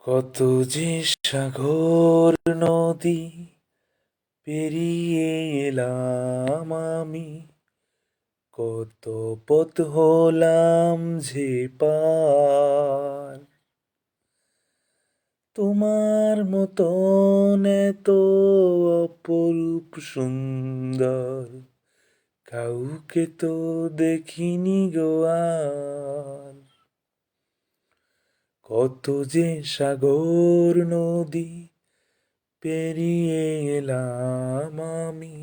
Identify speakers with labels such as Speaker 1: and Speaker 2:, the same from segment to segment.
Speaker 1: কত যে সাগর নদী পেরিয়ে এলাম আমি, কত পথ হলাম যে পার। তোমার মতন এত অপরূপ সুন্দর কাউকে তো দেখিনি গো আর। কত যে সাগর নদী পেরিয়ে এলাম আমি,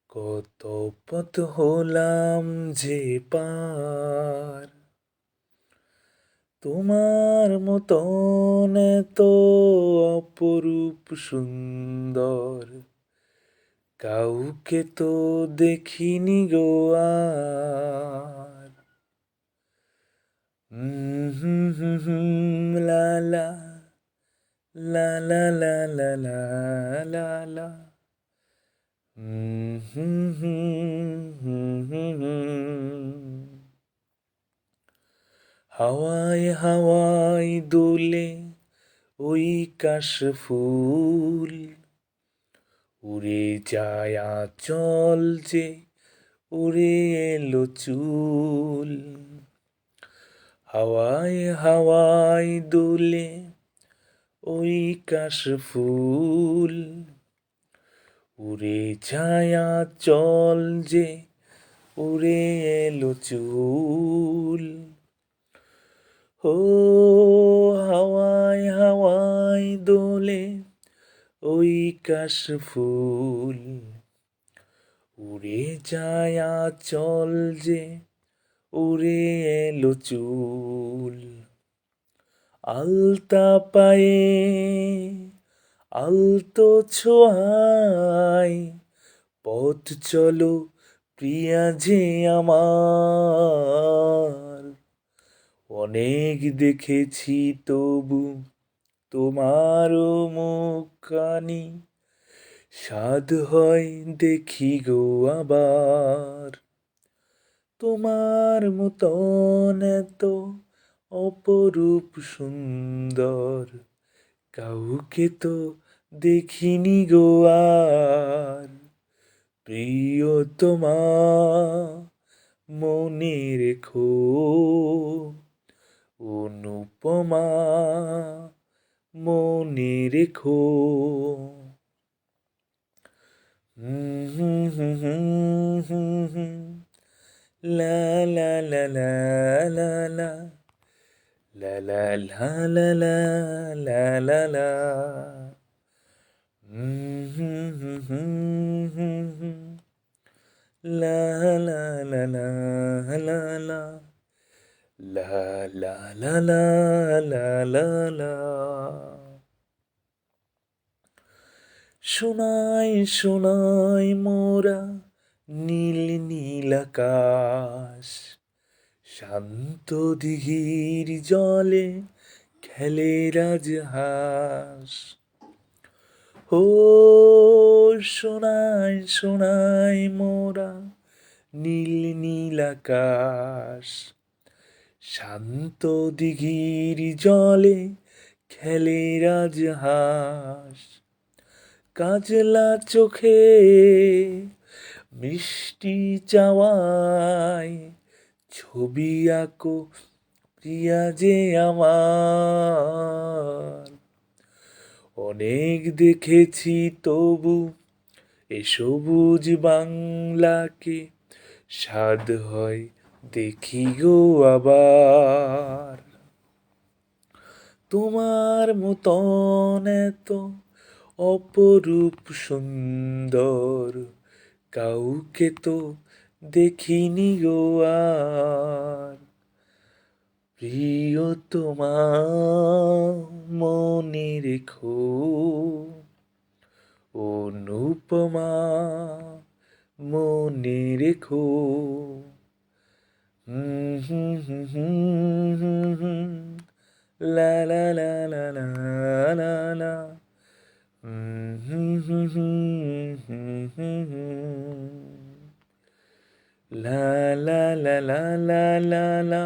Speaker 1: কত পথ হলাম যে পার। তোমার মতন এত অপরূপ সুন্দর কাউকে তো দেখিনি গো আর। হুম হুম হুম লা লা লা লা লা লা লা লা লা। হাওয়ায় হাওয়ায় দোলে ওই কাশফুল, উড়ে যায় আঁচল যে উড়ে এলো চুল। হাওয়ায় হাওয়ায় দোলে ওই কাশফুল, উড়ে যায় আঁচল যে উড়ে এলো চুল। ও হাওয়ায় হাওয়ায় দোলে ওই কাশফুল, উড়ে যায় আঁচল যে উড়ে এলো চুল। আলতা পায়ে আলতো ছোঁয়ায় পথ চলো প্রিয়া যে আমার। অনেক দেখেছি তবু তোমারও মুখখানি, সাধ হয় দেখি গো আবার। তোমার মতন এত অপরূপ সুন্দর কাউকে তো দেখিনি গো আর। প্রিয়তমা মনে রেখো, অনুপমা মনে রেখো। লা লা লা লা লা লা লা লা লা লা লা লা লা লা। লা লা লা লা লা লা লা লা লা লা লা লা লা। শোনাই শোনাই মোরা নীল নীল আকাশ, শান্ত দিঘির জলে খেলে রাজহাঁস। ও শোনাই শোনাই মোরা নীল নীল আকাশ, শান্ত দিঘির জলে খেলে রাজহাঁস। কাজলা চোখে মিষ্টি চাওয়ায় ছবি আঁকো প্রিয়া যে আমার। অনেক দেখেছি তবু এ সবুজ বাংলাকে, সাধ হয় দেখি গো আবার। তোমার মতন এত অপরূপ সুন্দর কাউকে তো দেখিনি গো আর। প্রিয়তমা মনে রেখো, অনুপমা মনে রেখো। লা লা লা লা লা লা লা। লা লা লা লা লা লা লা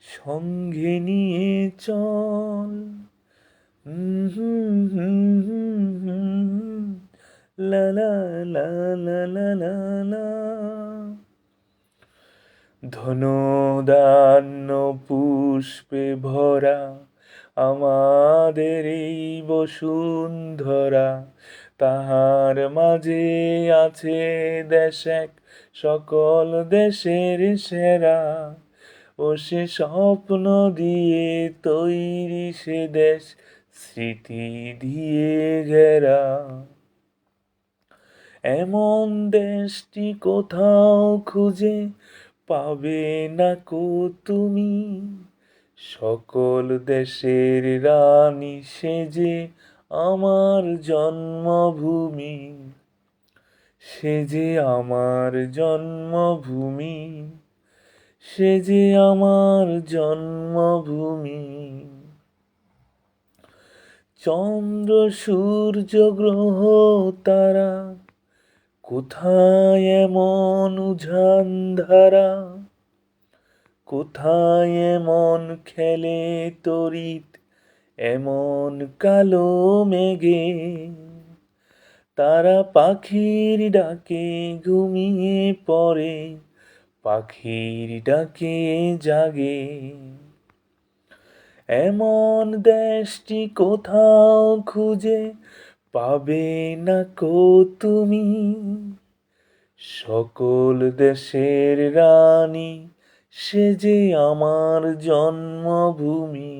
Speaker 1: সঙ্গে নিয়ে চল। লা লা লা লা লা লা লা। ধনধান্য পুষ্পে ভরা আমাদের এই বসুন্ধরা, তাহার মাঝে আছে দেশ এক সকল দেশের সেরা। ও সে স্বপ্ন দিয়ে তৈরি সে দেশ, স্মৃতি দিয়ে ঘেরা। এমন দেশটি কোথাও খুঁজে পাবে না কো তুমি। সকল দেশের রানী সে যে আমার জন্মভূমি, সে যে আমার জন্মভূমি, সে যে আমার জন্মভূমি। চন্দ্র সূর্য গ্রহ তারা, কোথায় এমন উজান ধারা, কোথায় এমন খেলে তড়িৎ এমন কালো মেঘে। তারা পাখির ডাকে ঘুমিয়ে পড়ে, পাখির ডাকে জাগে। এমন দেশটি কোথাও খুঁজে পাবে না কো তুমি। সকল দেশের রানী সে যে আমার জন্মভূমি,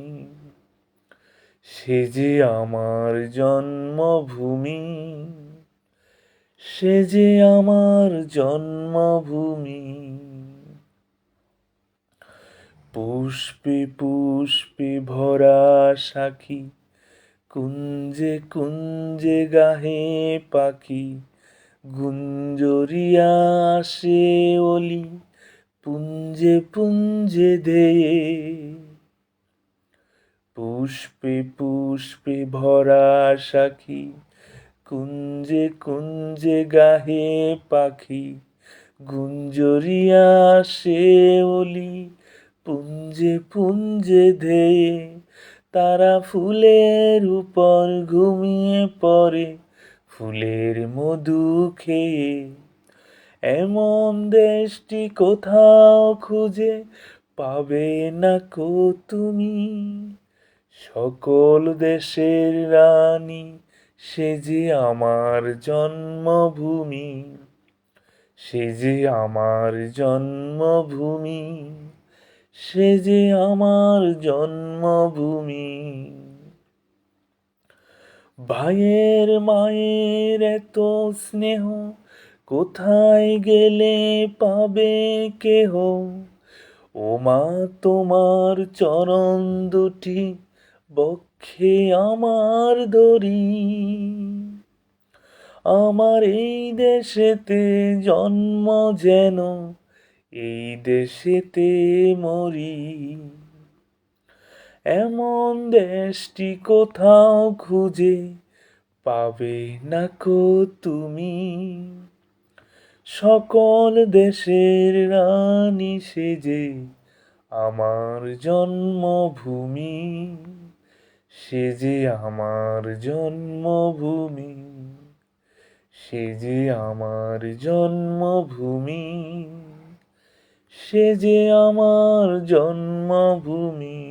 Speaker 1: সে যে আমার জন্মভূমি, সে যে আমার জন্মভূমি। পুষ্পে পুষ্পে ভরা সাখী, কুঞ্জে কুঞ্জে গাহে পাখি। গুঞ্জরিয়া আসে ওলি, পুঞ্জে পুঞ্জে ধেয়ে। পুষ্পে পুষ্পে ভরা সাখী, কুঞ্জে কুঞ্জে গাহে পাখি। গুঞ্জরিয়া আসে ওলি, পুঞ্জে পুঞ্জে ধেয়ে। তারা ফুলের উপর ঘুমিয়ে পড়ে, ফুলের মধু খেয়ে। এমন দেশটি কোথাও খুঁজে পাবে না কো তুমি। সকল দেশের রানী সে যে আমার জন্মভূমি, সে যে আমার জন্মভূমি, সে যে আমার জন্মভূমি। ভাইয়ের মায়ের এত স্নেহ, কোথায় গেলে পাবে কেহ। ও মা তোমার চরণ দুটি বক্ষে আমার ধরি। আমার এই দেশেতে জন্ম যেন এই দেশেতে মরি। এমন দেশটি কোথাও খুঁজে পাবে না কো তুমি। সকল দেশের রানী সে যে আমার জন্মভূমি, সে যে আমার জন্মভূমি, সে যে আমার জন্মভূমি, সে যে আমার জন্মভূমি।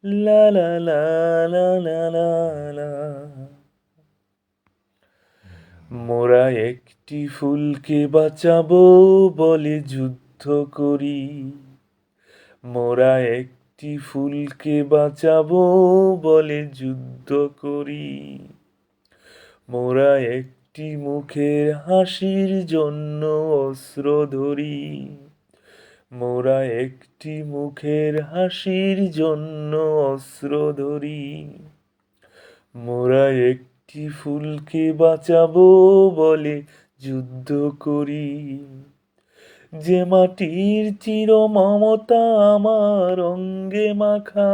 Speaker 1: লা লা লা লা লা লা লা। মোরা একটি ফুলকে বাঁচাবো বলে যুদ্ধ করি। মোরা একটি ফুলকে বাঁচাবো বলে যুদ্ধ করি। মোরা একটি মুখের হাসির জন্য অস্ত্র ধরি। মোরা একটি মুখের হাসির জন্য অস্ত্র ধরি। মোরা একটি ফুলকে বাঁচাবো বলে যুদ্ধ করি। যে মাটির চির মমতা আমার অঙ্গে মাখা,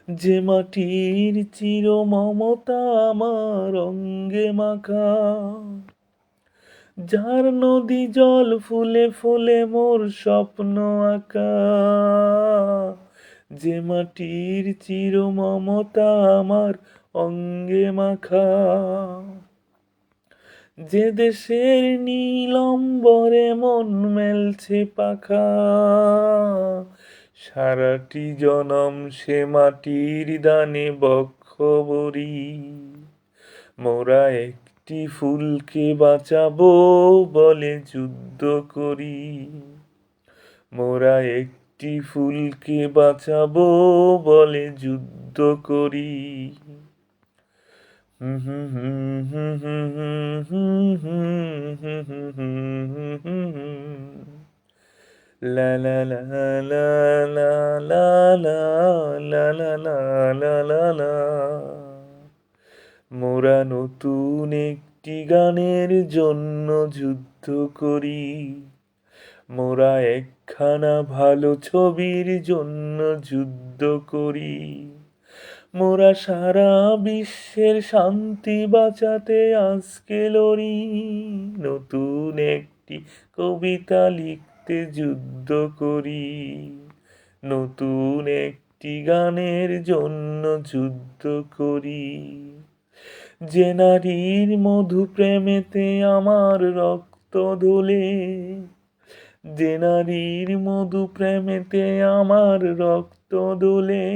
Speaker 1: যে মাটির চির মমতা আমার অঙ্গে মাখা, যার নদী জল ফুলে ফুলে মোর স্বপ্ন আঁকা, যে মাটির চির মমতা আমার অঙ্গে মাখা, যে দেশের নীলম্বরে মন মেলছে পাখা, সারাটি জনম সে মাটির দানে বক্ষ ভরি, মোরা একটি ফুলকে বাঁচাবো বলে যুদ্ধ করি, মোরা একটি ফুলকে বাঁচাবো বলে যুদ্ধ করি। লা লা লা লা লা লা লা লা লা লা লা লা লা। মোরা নতুন একটি গানের জন্য যুদ্ধ করি, মোরা একখানা ভালো ছবির জন্য যুদ্ধ করি, মোরা সারা বিশ্বের শান্তি বাঁচাতে আজকে লড়ি, নতুন একটি কবিতা লিখতে যুদ্ধ করি, নতুন একটি গানের জন্য যুদ্ধ করি। যে নারীর মধু প্রেমেতে আমার রক্ত দোলে, যে নারীর মধু প্রেমেতে আমার রক্ত দোলে,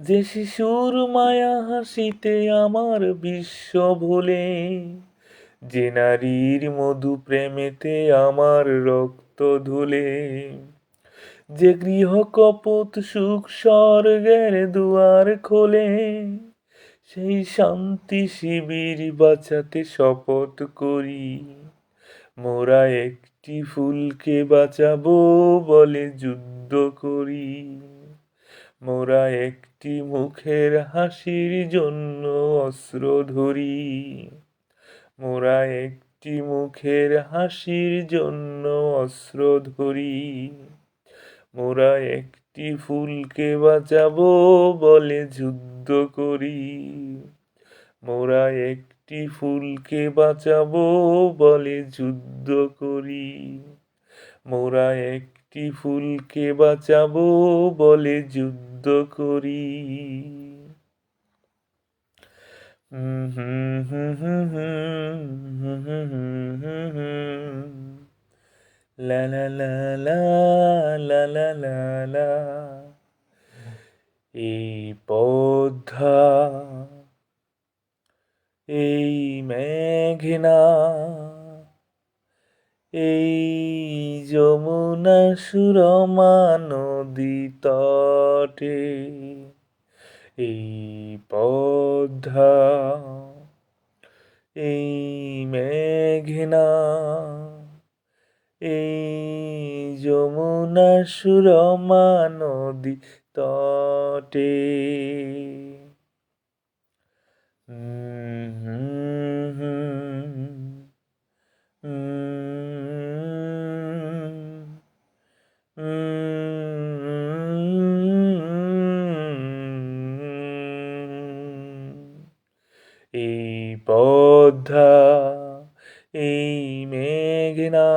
Speaker 1: যে শিশুর মায়া হাসিতে আমার বিশ্ব ভোলে, যে নারীর মধু প্রেমেতে আমার রক্ত ধুলে, যে গৃহ কপট সুখ স্বর্গের দুয়ার খোলে, সেই শান্তি শিবির বাঁচাতে শপথ করি, মোরা একটি ফুলকে বাঁচাবো বলে যুদ্ধ করি, মোরা একটি মুখের হাসির জন্য অস্ত্র ধরি, মোরা একটি মুখের হাসির জন্য অস্ত্র ধরি, মোরা একটি ফুলকে বাঁচাবো বলে যুদ্ধ করি, মোরা একটি ফুলকে বাঁচাবো বলে যুদ্ধ করি, মোরা একটি ফুলকে বাঁচাবো বলে যুদ্ধ করি। লা লা লা লা লা লা লা লা। এই পদ্মা, এই মেঘনা, এই যমুনা সুরমা নদী তটে, এই পদ্মা, এই মেঘনা, এই যমুনা সুরমা নদী তটে। এই পদ্মা, এই মেঘনা,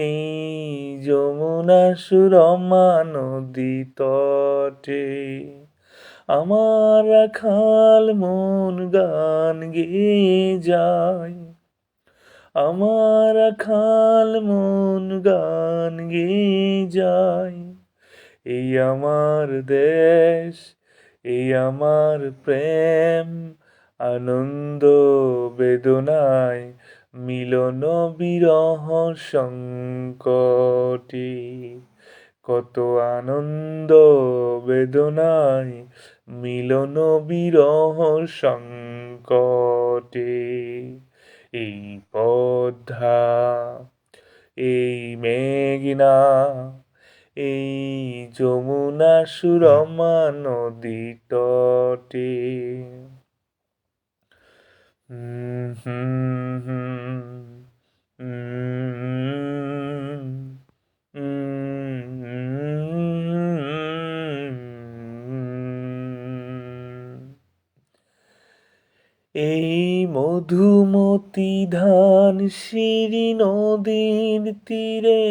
Speaker 1: এই যমুনা সুরমা নদী তটে, আমার রাখাল মন গান গেয়ে যায়, আমার রাখাল মন গান গেয়ে যায়, এই আমার দেশ, এই আমার প্রেম, আনন্দ বেদনায় মিলন বিরহ সংকটে, কত আনন্দ বেদনায় মিলন বিরহ সংকটে। এই পদ্মা, এই মেঘনা, এই যমুনা সুরমা নদী তটে। মধুমতি ধান সিঁড়ি নদীর তীরে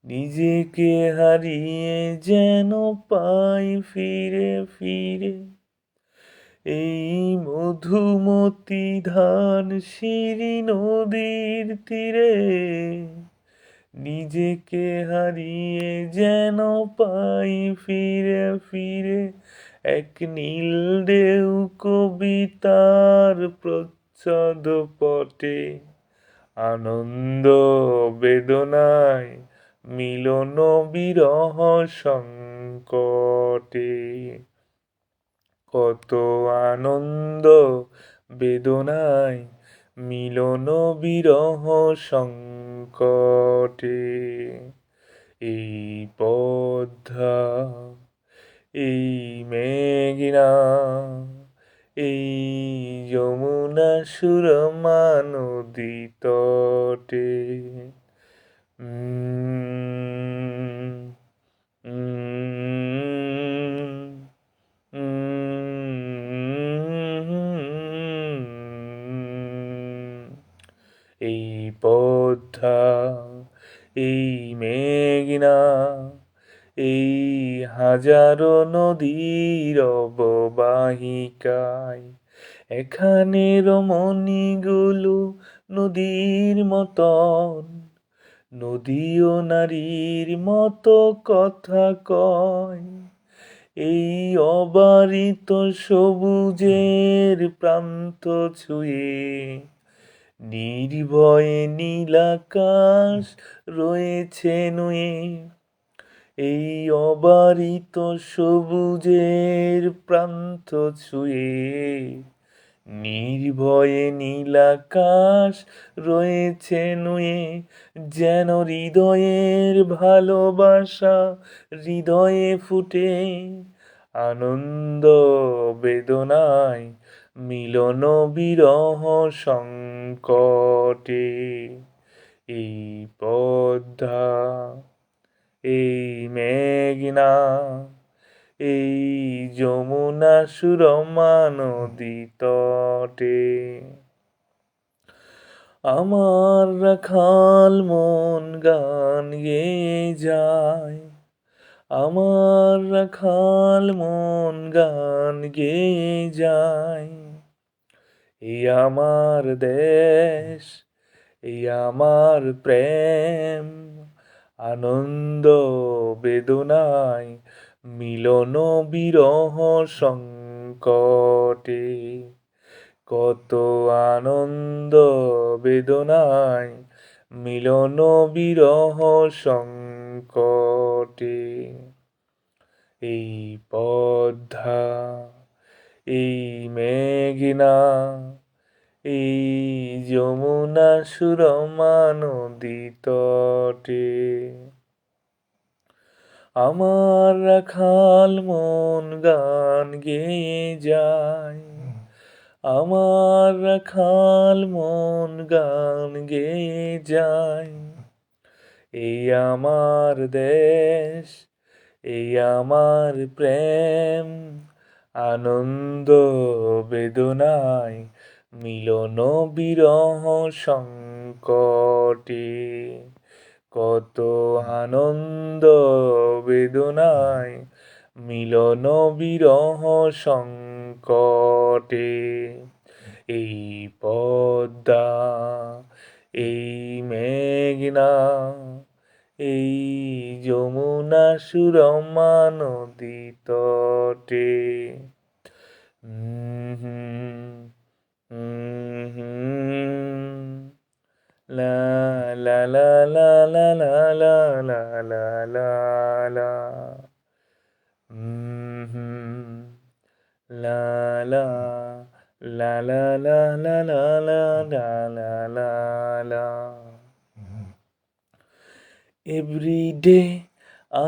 Speaker 1: নিজেকে হারিয়ে যেন পাই ফিরে ফিরে। এই মধুমতি ধান সিঁড়ি নদীর তীরে নিজেকে হারিয়ে যেন পাই ফিরে ফিরে। এক নীল ঢেউ কবিতার প্রচ্ছদ পটে, আনন্দ বেদনায় মিলন বিরহ সংকটে। কত আনন্দ বেদনায় মিলন বিরহ সংকটে। এই পদ্মা, এই মেঘনা, এই যমুনা সুরমা নদী তটে। এই পদ্মা, এই মেঘনা, এই হাজারো নদীর অববাহিকায় এখানে রমণীগুলো নদীর মতন, নদীও নারীর মতো কথা কয়। এই অবারিত সবুজের প্রান্ত ছুঁয়ে নির্ভয়ে নীলাকাশ রয়েছে নুয়ে। এই অবারিত সবুজের প্রান্ত ছুঁয়ে নির্ভয়ে নীলাকাশ রয়েছে নুয়ে। যেন হৃদয়ের ভালোবাসা হৃদয়ে ফুটে, আনন্দ বেদনায় মিলন বিরহ সংকটে। এই পদ্মা, এই মেঘনা, এই যমুনা সুরমা নদী তটে। আমার রাখাল মন গান গেয়ে যায়, আমার রাখাল মন গান গেয়ে যায়। এই আমার দেশ, এই আমার প্রেম, আনন্দ বেদনায় মিলন বিরহ সংকটে। কত আনন্দ বেদনায় মিলন বিরহ সংকটে। এই পদ্মা, এই মেঘনা, এই যমুনা সুরমা নদী তটে। আমার রাখাল মন গান গেয়ে যায়, আমার রাখাল মন গান গেয়ে যায়। এই আমার দেশ, এই আমার প্রেম, আনন্দ বেদনায় মিলন বিরহ সংকটে। কত আনন্দ বেদনায় মিলন বিরহ সংকটে। এই পদ্মা, এই মেঘনা, এই যমুনা সুরমা নদী তটে। লা লা লা লা লা লা লা লা লা লা লা। লা লা লা লা লা লা লা লা লা লা লা। Every day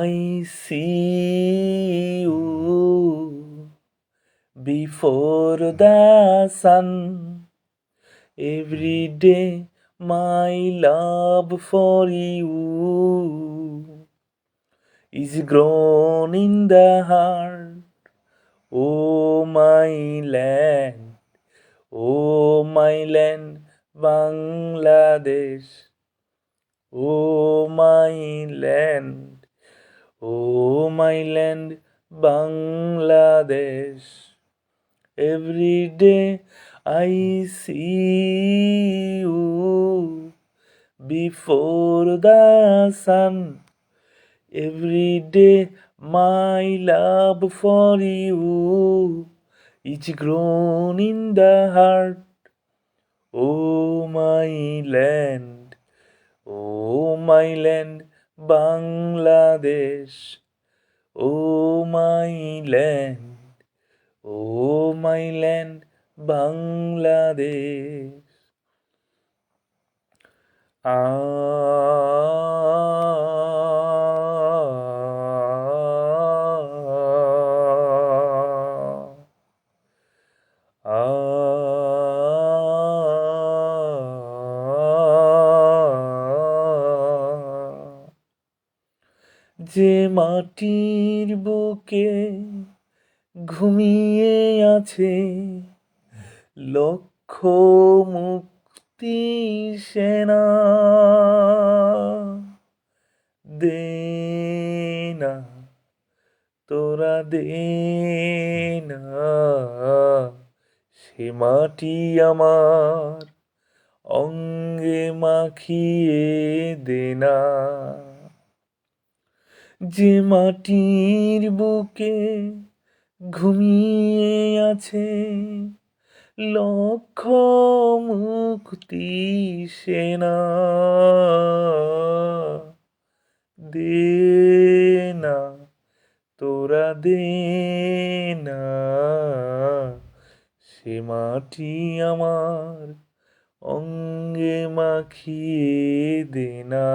Speaker 1: I see you before the sun. Every day my love for you is grown in the heart. Oh my land, Oh my land, Bangladesh. Oh my land, oh my land, Bangladesh. Every day I see you before the sun. Every day my love for you is grown in the heart. Oh my land, oh my land, Bangladesh. Oh my land, oh my land, Bangladesh. যে মাটির বুকে ঘুমিয়ে আছে লক্ষ মুক্তি সেনা, দে না তোরা দে না সে মাটি আমার অঙ্গে মাখিয়ে দে না। যে মাটির বুকে ঘুমিয়ে আছে লক্ষ মুক্তি সেনা, দে না তোরা দে না সে মাটি আমার অঙ্গে মাখিয়ে দে না।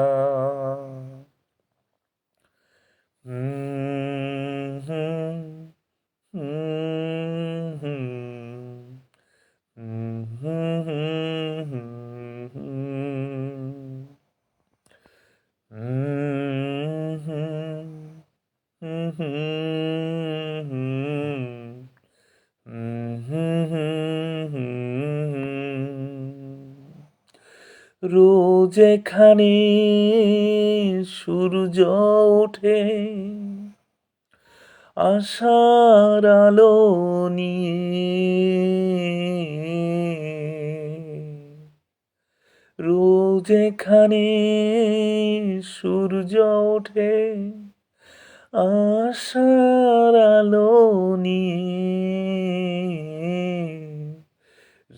Speaker 1: রোজ এখানে সূর্য ওঠে আশার আলো নিয়ে, রোজ এখানে সূর্য ওঠে আশার আলো নিয়ে।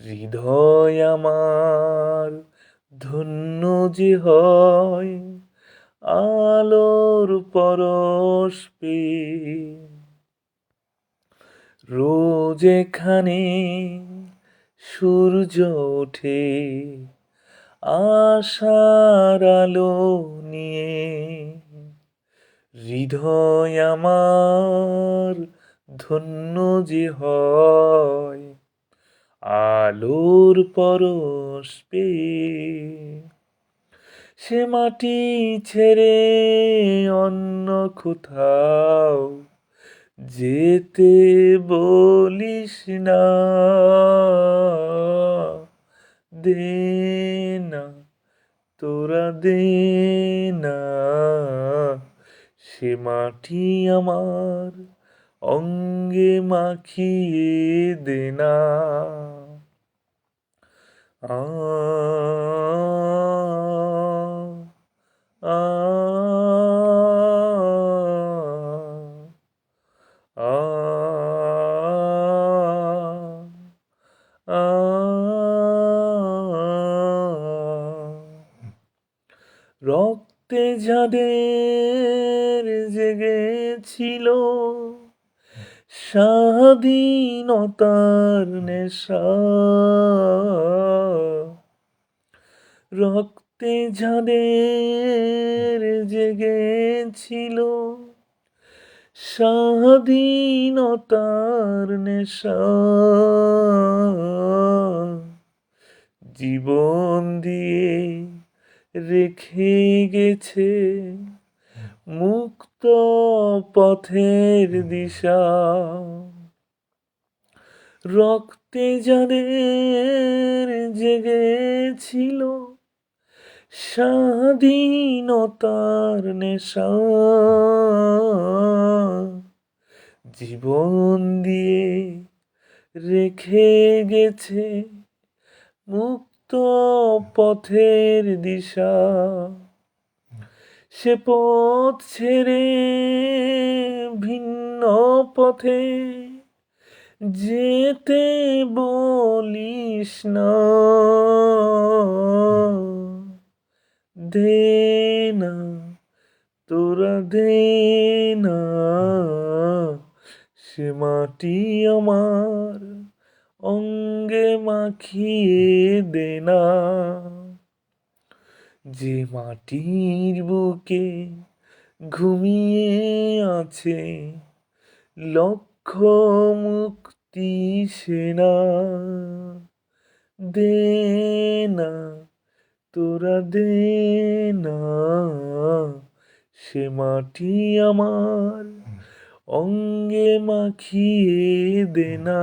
Speaker 1: হৃদয় আমার ধন্য যে হয় আলোর পরশ পেয়ে, রোজ এখানে সূর্য ওঠে আশার আলো নিয়ে। হৃদয় আমার ধন্য যে হয় আলোর পরশ পেয়ে। সে মাটি ছেড়ে অন্য কোথাও যেতে বলিস না, দে না তোরা দে না সে মাটি আমার অঙ্গে মাখিয়ে দে না। আ আ আ আ রক্তে যাদের জেগেছিল স্বাধীনতার নেশা, রক্তে যাদের জেগেছিল স্বাধীনতার নেশা, জীবন দিয়ে রেখে গেছে মুক্ত পথের দিশা। রক্ত রক্তে যাদের জেগেছিল স্বাধীনতার নেশা, জীবন দিয়ে রেখে গেছে মুক্ত পথের দিশা, সে পথ ছেড়ে ভিন্ন পথে যেতে বলিস না, দে না তোরা দে না সে মাটি আমার অঙ্গে মাখিয়ে দে না, যে মাটির বুকে ঘুমিয়ে আছে লক্ষ মুক্তি সেনা, দে না তোরা দে না সে মাটি আমার অঙ্গে মাখিয়ে দে না,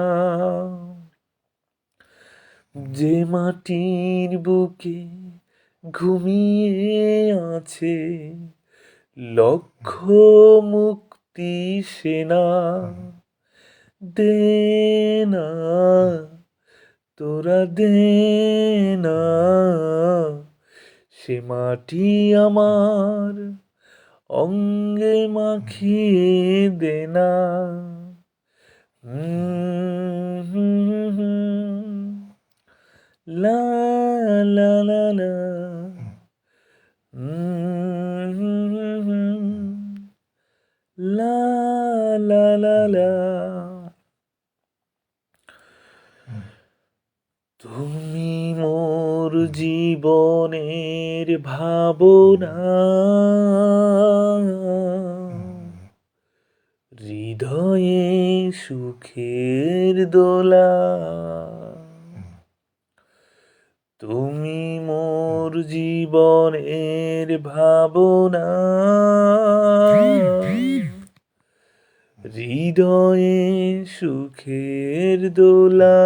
Speaker 1: যে মাটির বুকে ঘুমিয়ে আছে লক্ষ মুক্তি সেনা, দে না তোরা দে না সে মাটি আমার অঙ্গে মাখিয়ে দে না। লা লা লা লা লা লা লা লা। তুমি মোর জীবনের ভাবনা, হৃদয়ে সুখের দোলা, তুমি মোর জীবনের ভাবনা, হৃদয়ে সুখের দোলা,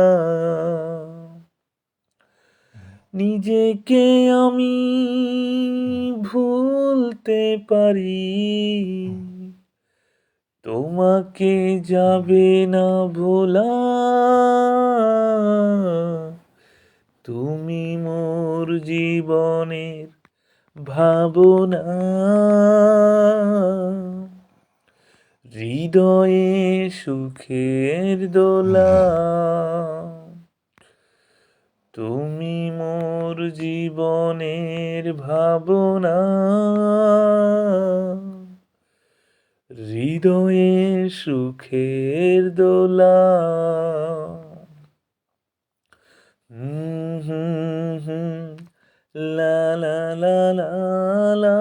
Speaker 1: নিজেকে আমি ভুলতে পারি, তোমাকে যাবে না ভোলা, তুমি মোর জীবনের ভাবনা, হৃদয়ে সুখের দোলা, তুমি মোর জীবনের ভাবনা, হৃদয়ে সুখের দোলা। লা লা লা লা লা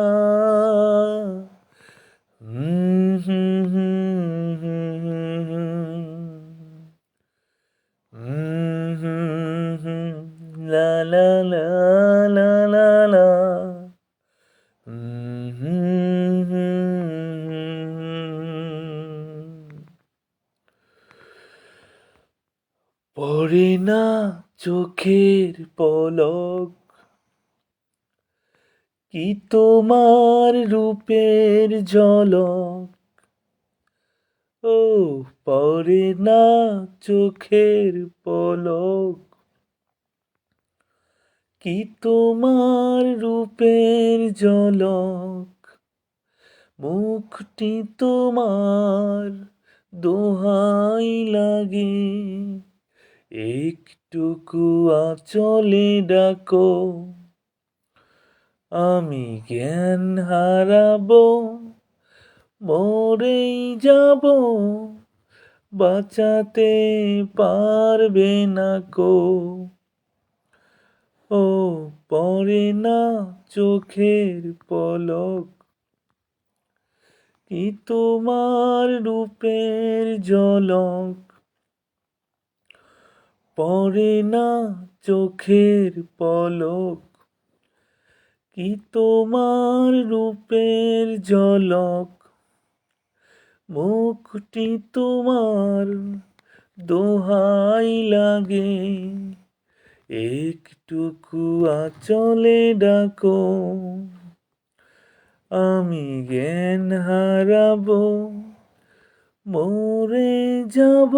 Speaker 1: লা লা লা লা লা লা। পড়ে না চোখের পলক, কি তোমার রূপের ঝলক, ও পড়ে না চোখের পলক, কি তোমার রূপের ঝলক, মুখটি তোমার দোহাই লাগে, একটুকু আঁচলে ডাকো, আমি জ্ঞান হারাবো, মরেই যাব, বাঁচাতে পারবে না কো, ও পড়ে না চোখের পলক, কি তোমার রূপের ঝলক, পড়ে না চোখের পলক, কি তোমার রূপের ঝলক, মুখটি তোমার দোহাই লাগে একটুকু আঁচলে ডাকো, আমি জ্ঞান হারাবো, মরে যাব,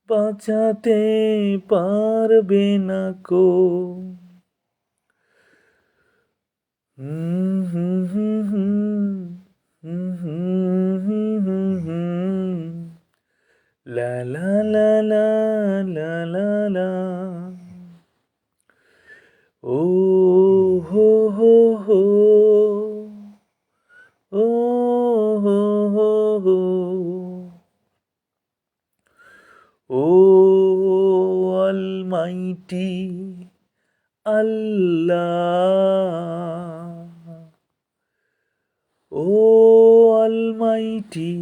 Speaker 1: বাঁচাতে পারবে না কো। হুম হুম হুম হুম হুম হুম হুম হুম হুম। লা লা লা লা লা লা লা। ও হো হো হো, ও হো হো হো, ও অলমাইটি আল্লাহ, ও অলমাইটি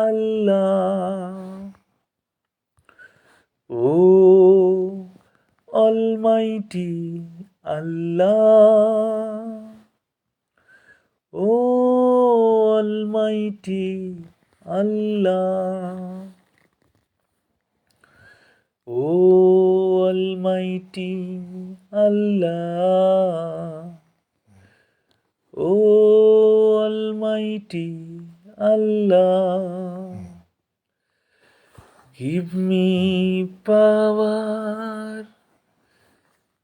Speaker 1: আল্লাহ, ও অলমাইটি আল্লাহ, ও অলমাইটি আল্লাহ, ও অলমাইটি আল্লাহ, ও অলমাইটি আল্লাহ, give me power,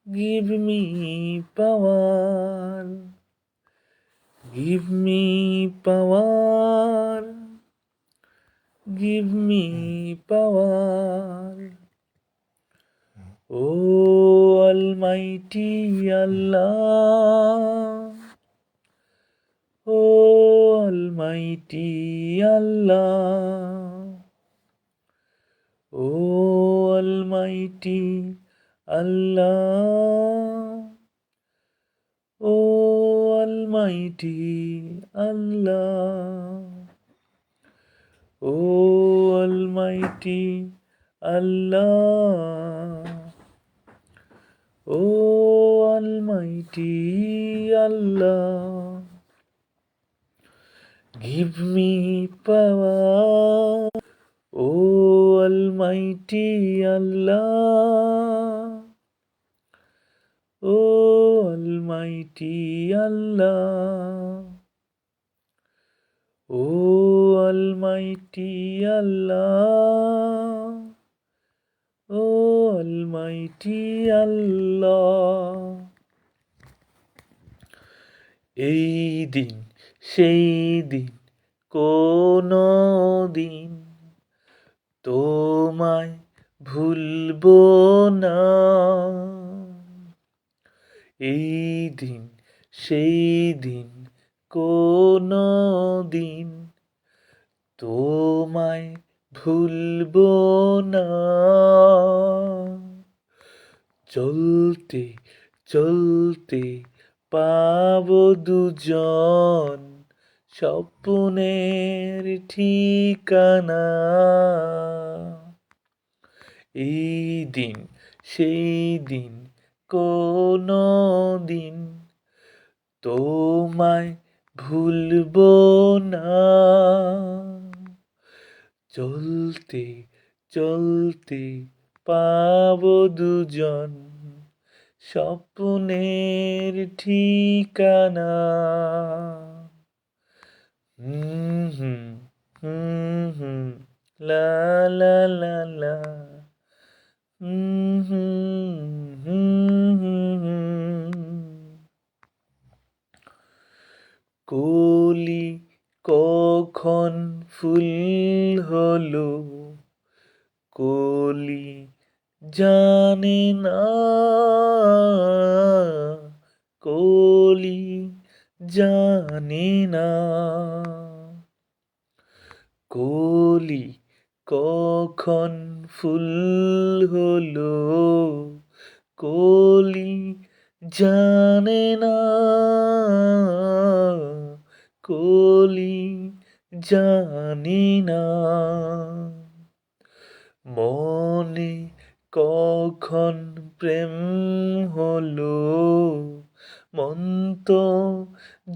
Speaker 1: give me power, give me power, give me power, oh almighty Allah, oh almighty Allah, oh almighty Allah, oh almighty Allah, oh almighty Allah, oh almighty Allah, give me power, oh almighty Allah, oh almighty Allah, oh almighty Allah, oh almighty Allah. এই দিন সেই দিন কোনো দিন তোমায় ভুলবো না, এই দিন সেই দিন কোনো দিন তোমায় ভুলবো না, চলতে চলতে পাবো দুজন স্বপ্নের ঠিকানা, এই দিন সেই দিন কোনো দিন তোমায় ভুলবো না, চলতে চলতে পাবো দুজন স্বপ্নের ঠিকানা। হুম হুম হুম হুম লা লা লা লা, হুম হুম হুম হুম হুম। কলি কখন ফুল হলো কলি জানে না, কলি জানে না, কলি কখন ফুল হলো কলি জানে না, কলি জানি না, মনে কখন প্রেম হলো মন তো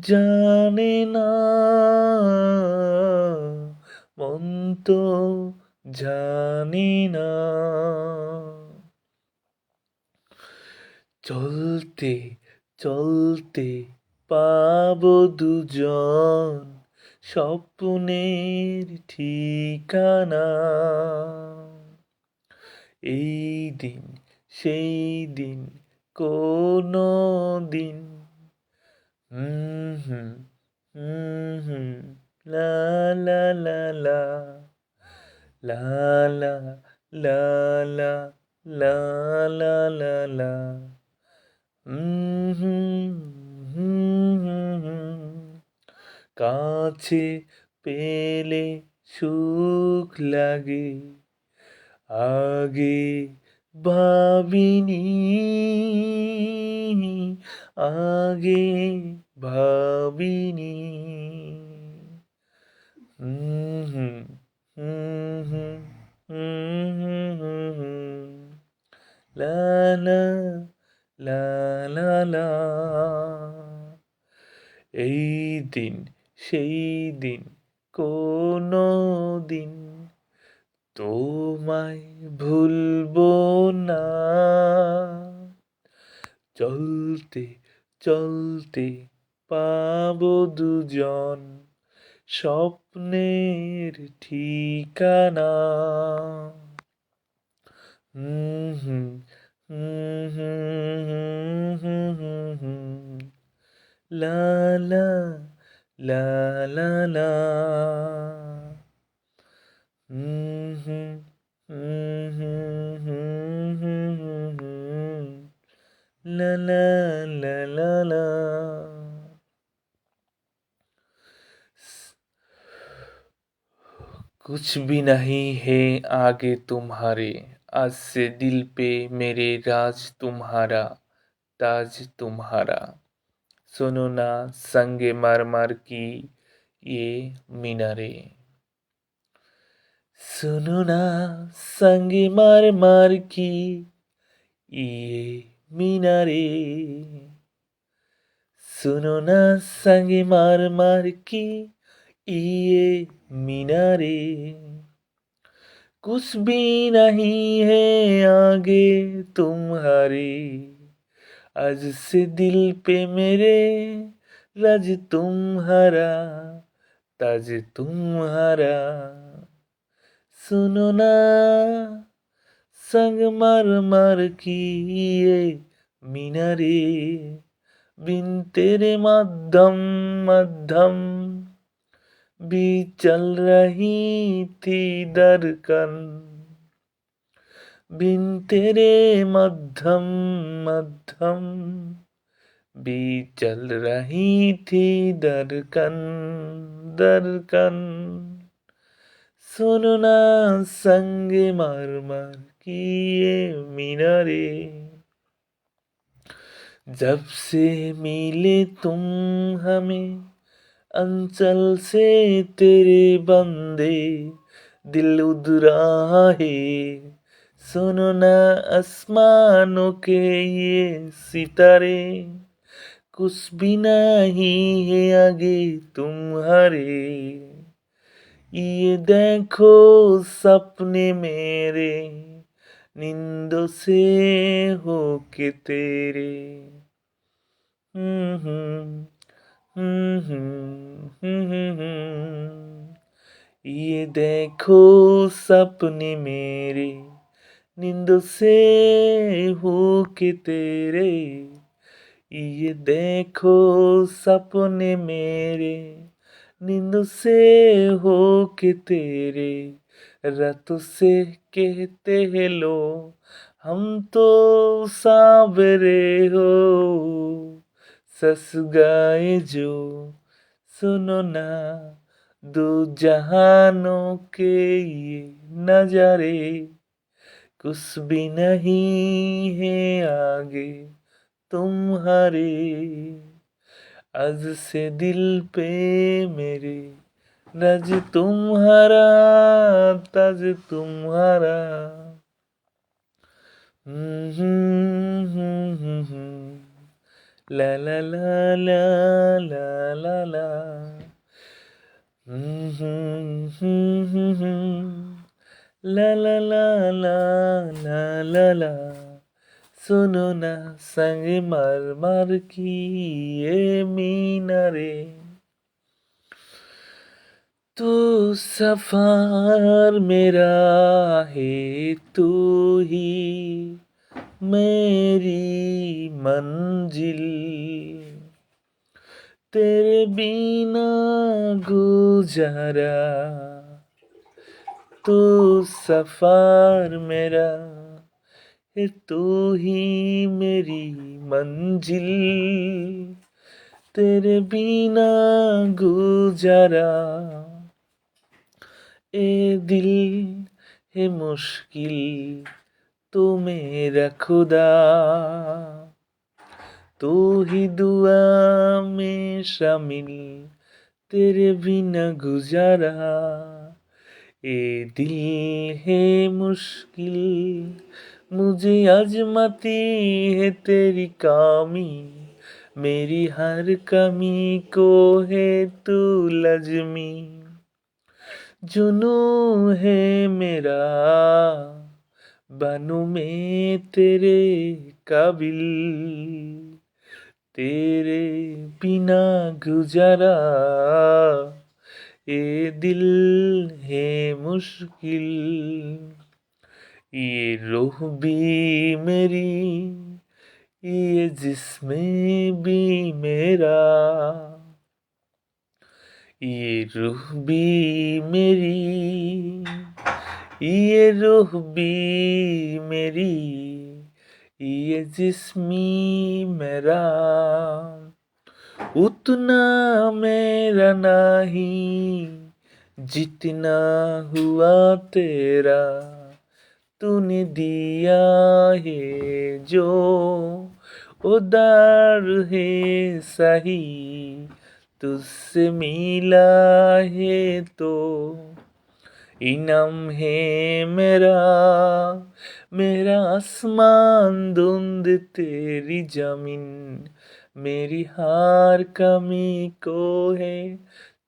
Speaker 1: জানে না, মন তো জানি না। চলতে চলতে পাবো দুজন স্বপ্নের ঠিকানা। এই দিন সেই দিন কোনো দিন। হুম হুম হুম হুম লা লা লা লা লা লা লা লা লা লা লা লা হুম হুম হুম হুম হুম। কাছে পেলে সুখ লাগে আগে ভাবিনি, আগে ভাবিনি। হুম হুম হুম হুম হুম হুম হুম হুম। লা লা লা লা লা। এই দিন সেই দিন কোনো দিন তোমায় ভুলবো না। চলতে চলতে পাবো দুজন স্বপ্নের ঠিকানা। হুম হুম হুম হুম হুম হুম হুম। লা লা লা লা লা। হুম হুম হুম হুম হুম হুম হুম হুম। লা লা লা লা লা। कुछ भी नहीं है आगे तुम्हारे, आज से दिल पे मेरे राज तुम्हारा, ताज तुम्हारा। सुनो ना संगे मरमर की ये मीनारे। सुनो ना संगे मरमर की ये मीनारे। सुनो ना संगे मरमर की ये मीनारे। कुछ भी नहीं है आगे तुम्हारे, आज से दिल पे मेरे राज तुम्हारा, ताज तुम्हारा। सुनो ना संगमरमर की ये मीनारे, बिन तेरे मद्धम मद्धम भी चल रही थी धड़कन। बिन तेरे मद्धम मद्धम भी चल रही थी धड़कन धड़कन। सुनो ना संगे मरमर की ये मीनारे। जब से मिले तुम हमें अंचल से तेरे बंदे दिल उधरा है। सुनो ना आसमानों के ये सितारे, कुछ भी नहीं है आगे तुम्हारे। ये देखो सपने मेरे नींदों से होके तेरे। हम्म हम्म ये देखो सपने मेरे नींद से हो के तेरे। ये देखो सपने मेरे नींद से हो के तेरे। रातों से कहते हैं लो हम तो सावरे हो, सस गाए जो सुनो ना दो जहानों के ये नजारे। कुछ भी नहीं है आगे तुम्हारे, आज से दिल पे मेरे राज तुम्हारा, ताज तुम्हारा। ला ला ला ला ला ला ला। ला ला ला ला ला ला ला सुनो ना संग मर मर की ये मीनारे तू सफर मेरा है तू ही मेरी मंजिल तेरे बिना गुजारा तू सफर मेरा है तू ही मेरी मंजिल तेरे बिना गुजारा ए दिल है मुश्किल तू मेरा खुदा तू ही दुआ में शामिल तेरे बिना गुजारा ए दिल है मुश्किल मुझे आजमाती है तेरी कामी मेरी हर कमी को है तू लज़मी जुनू है मेरा बनूं मैं तेरे काबिल तेरे बिना गुजारा ये दिल है मुश्किल ये रूह भी मेरी ये जिस्म भी मेरा ये रूह भी मेरी ये रूह भी मेरी ये जिस्मी मेरा उतना मेरा नहीं जितना हुआ तेरा तूने दिया है जो उदार है सही तुझसे मिला है तो इनाम है मेरा मेरा आसमान धुंध तेरी जमीन मेरी हर कमी को है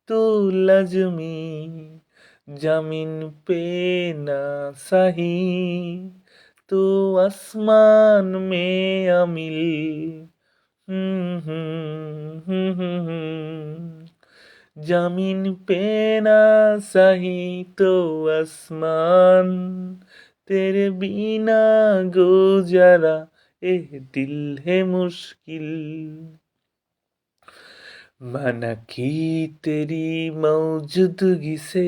Speaker 1: तू लज़मी जमीन पे ना सही तू आसमान में अमिल जमीन पे ना सही तो आसमान तेरे बिना गुजारा ए दिल है मुश्किल मना की तेरी मौजूदगी से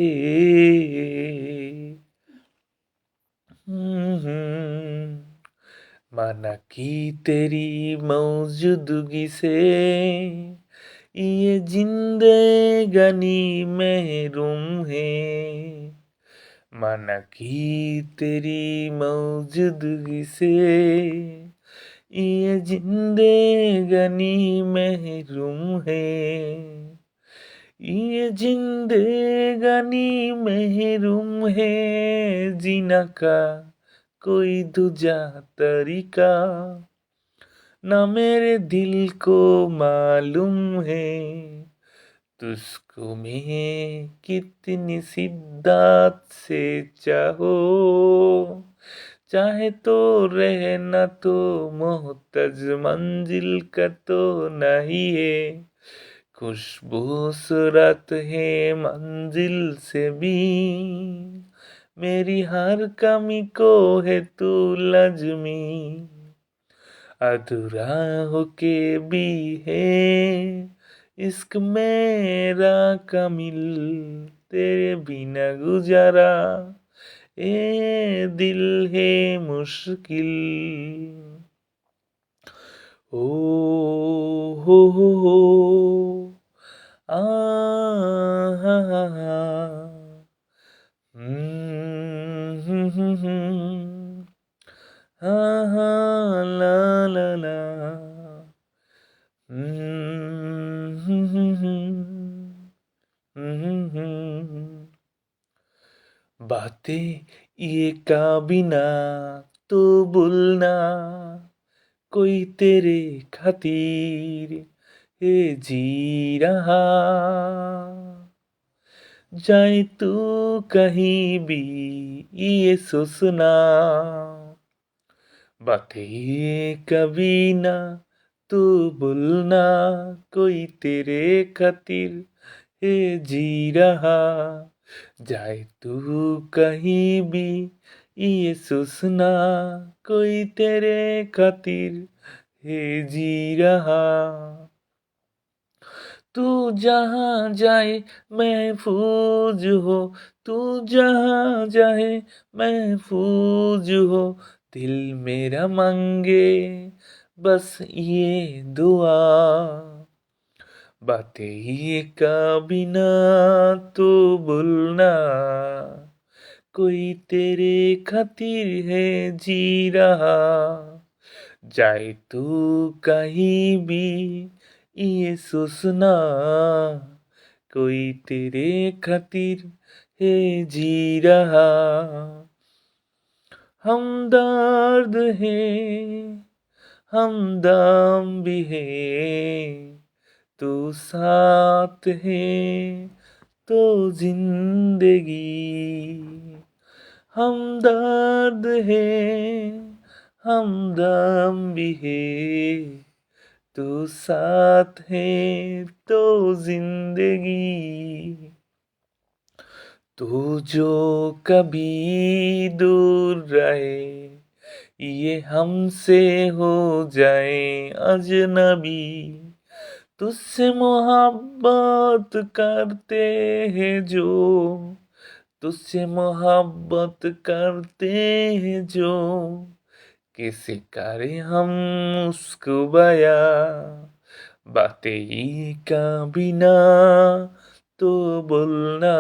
Speaker 1: मना की तेरी मौजूदगी से ये जिंदगानी महरूम है मना की तेरी मौजूदगी से ये जिंदगानी महरूम है ये जिंदगानी महरूम है जीना का कोई दूजा तरीका ना मेरे दिल को मालूम है तुझको मैं कितनी शिद्दत से चाहो चाहे तो रहना तो मोहताज मंजिल का तो नहीं है खुशबू सूरत है मंजिल से भी मेरी हर कमी को है तू लज़मी अधूरा होके भी है इश्क मेरा कामिल तेरे बिना गुजारा ए दिल है मुश्किल ओ हो आ हा हा हा हा हा ला ला ला बातें ये काबिना तो भूलना कोई तेरे खातिर ये जी रहा जाए तू कहीं भी ये सोचना, बातें कभी ना तू भूलना, कोई तेरे खातिर है जी रहा, जाए तू कहीं भी ये सोचना, कोई तेरे खातिर है जी रहा। तू जहाँ जाए महफूज हो, तू जहाँ जाए महफूज हो, दिल मेरा मांगे बस ये दुआ, बातें ये कभी ना तू भूलना, कोई तेरे खातिर है जी रहा, जाए तू कहीं भी ये सोचना, कोई तेरे खातिर है जी रहा। हम दर्द है, हमदम भी है, तू साथ है तो जिंदगी, हम दर्द है, हमदम भी है, तू साथ है तो जिंदगी, तू जो कभी दूर रहे ये हमसे हो जाए अजनबी, तुझसे मोहब्बत करते हैं जो, तुझसे मोहब्बत करते हैं जो, कैसे करें हम उसको बया, बातें ही का बिना तो बोलना,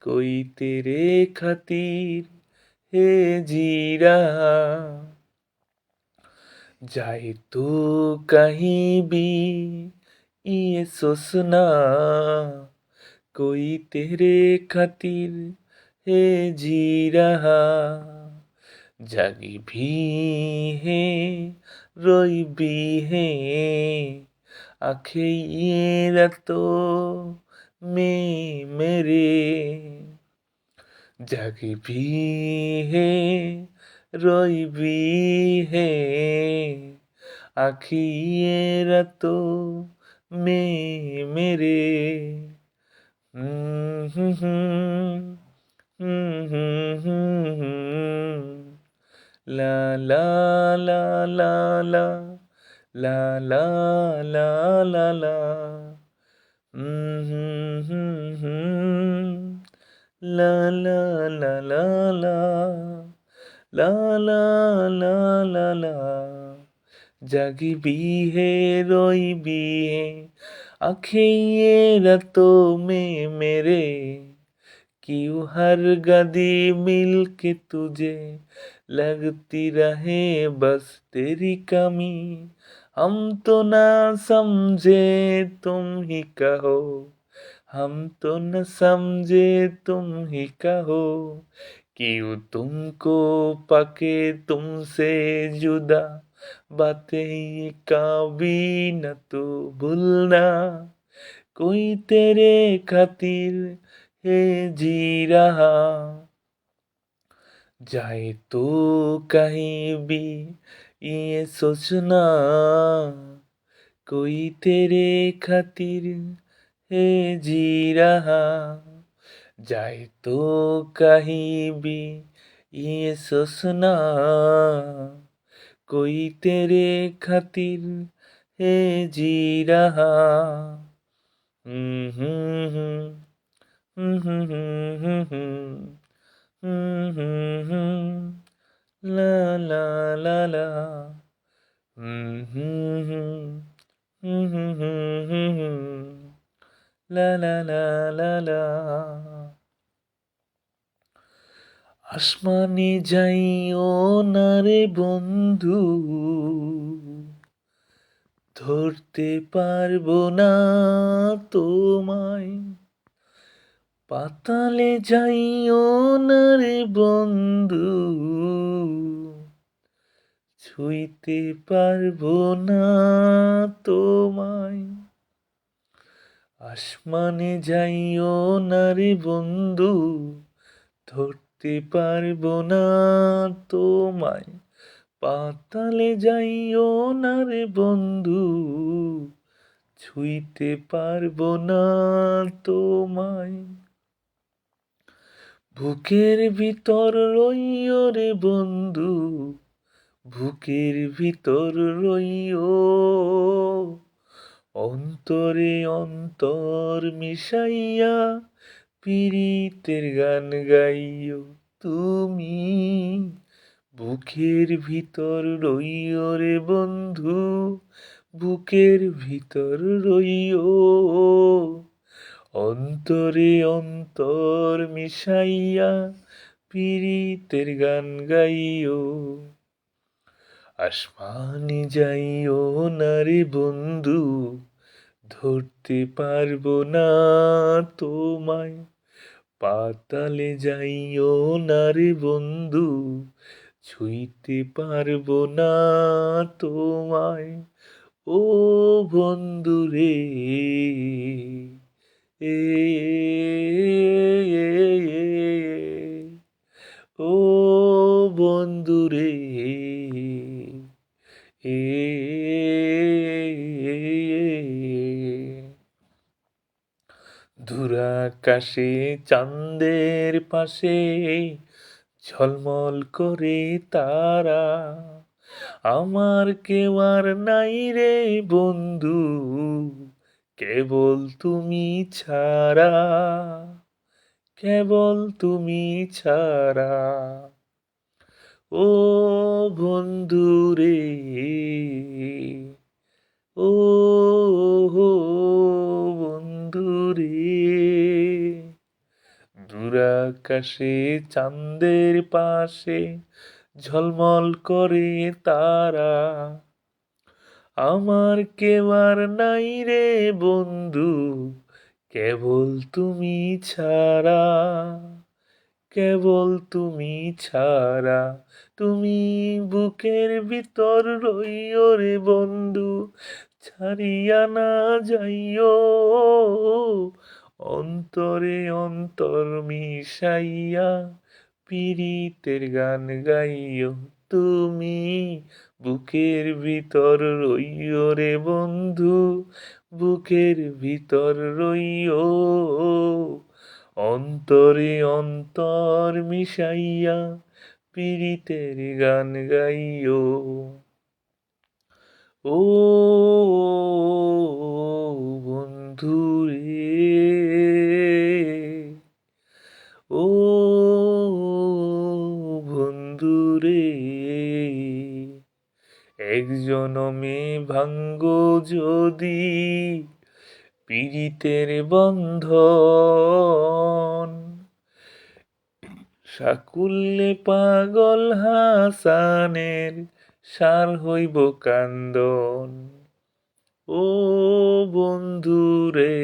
Speaker 1: कोई तेरे खातिर है जी रहा, जाए तू कहीं भी ये सोचना, कोई तेरे खातिर है जी रहा, जागी भी है रोई भी है, आंखें ये रातों में मेरे, जागी भी है रोई भी है, आखी ये रातों में मेरे, हम्म, हम्म, हम्म, हम्म, ला ला ला ला ला ला ला ला ला ला, ला ला ला ला ला, ला ला ला ला ला, जागी भी है रोई भी है, आंखें ये रातों में मेरे, क्यों हर गदी मिल के तुझे लगती रहे बस तेरी कमी, हम तो ना समझे तुम ही कहो, हम तो न समझे तुम ही कहो, क्यों तुमको पाके तुमसे जुदा, बातें ये कभी न तो भूलना, कोई तेरे खातिर है जी रहा, जाए तो कहीं भी ये सोचना, कोई तेरे खातिर है जी रहा, जाए तो कहीं भी ये सोचना, कोई तेरे खातिर है जी रहा, हम्म हम्म हम्म हम्म हम्म हम्म ला ला ला ला, ला ला ला ला ला, আসমানে যাইও না রে বন্ধু, ধরতে পারবো না তোমায়, পাতালে যাইও না রে বন্ধু, ছুঁইতে পারবো না তোমায়, আসমানে যাইও না রে বন্ধু, ধরতে পারবো না তোমায়। পাতালে যাইও না রে বন্ধু, ছুঁইতে পারবো না তোমায়। বুকের ভিতর রইও রে বন্ধু, বুকের ভিতর রইও। অন্তরে অন্তর মিশাইয়া পীড়িতের গান গাইও তুমি। বুকের ভিতর রইও রে বন্ধু, বুকের ভিতর রইও। অন্তরে অন্তর মিশাইয়া পীড়িতের গান গাইও। আসমানে যাইও না রে বন্ধু, ধরতে পারবো না তোমায়। পাতালে যাইও না রে বন্ধু, ছুঁইতে পারবো না তোমায়। ও বন্ধু রে, এ ও বন্ধু রে, দূরাকাশে চাঁদের পাশে ঝলমল করে তারা। আমার কেউ আর নাই রে বন্ধু, কেবল তুমি ছাড়া, কেবল তুমি ছাড়া। ও বন্ধু রে, ও বন্ধু রে। দূরাকাশে চাঁদের পাশে ঝলমল করে তারা। আমার কেউ আর নাই রে বন্ধু, কেবল তুমি ছাড়া, কেবল তুমি ছাড়া। তুমি বুকের ভিতর রইও রে বন্ধু, ছাড়িয়া না যাইও। অন্তরে অন্তর মিশাইয়া পীড়িতের গান গাইও তুমি। বুকের ভিতর রইও রে বন্ধু, বুকের ভিতর রইও। অন্তরে অন্তর মিশাইয়া পীড়িতের গান গাইও। ও বন্ধু রে, ও বন্ধু রে। এক জনমে ভাঙ্গো যদি পীড়িতের বন্ধন, সাকুল্যে পাগল হাসানের সার হইব কান্দন। ও বন্ধু রে,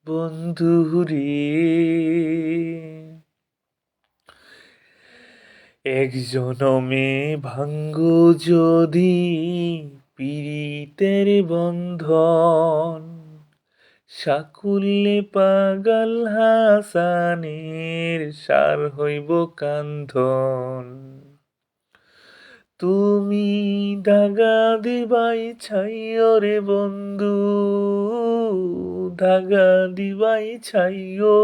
Speaker 1: বন্ধু রে। এক জনমে ভাঙ্গো যদি পীড়িতের বন্ধন, সাকুল্যে পাগল হাসানের সার হইব কান্ধন। তুমি দাগা দিবাই ছাইও রে বন্ধু, দাগা দিবাই ছাইও।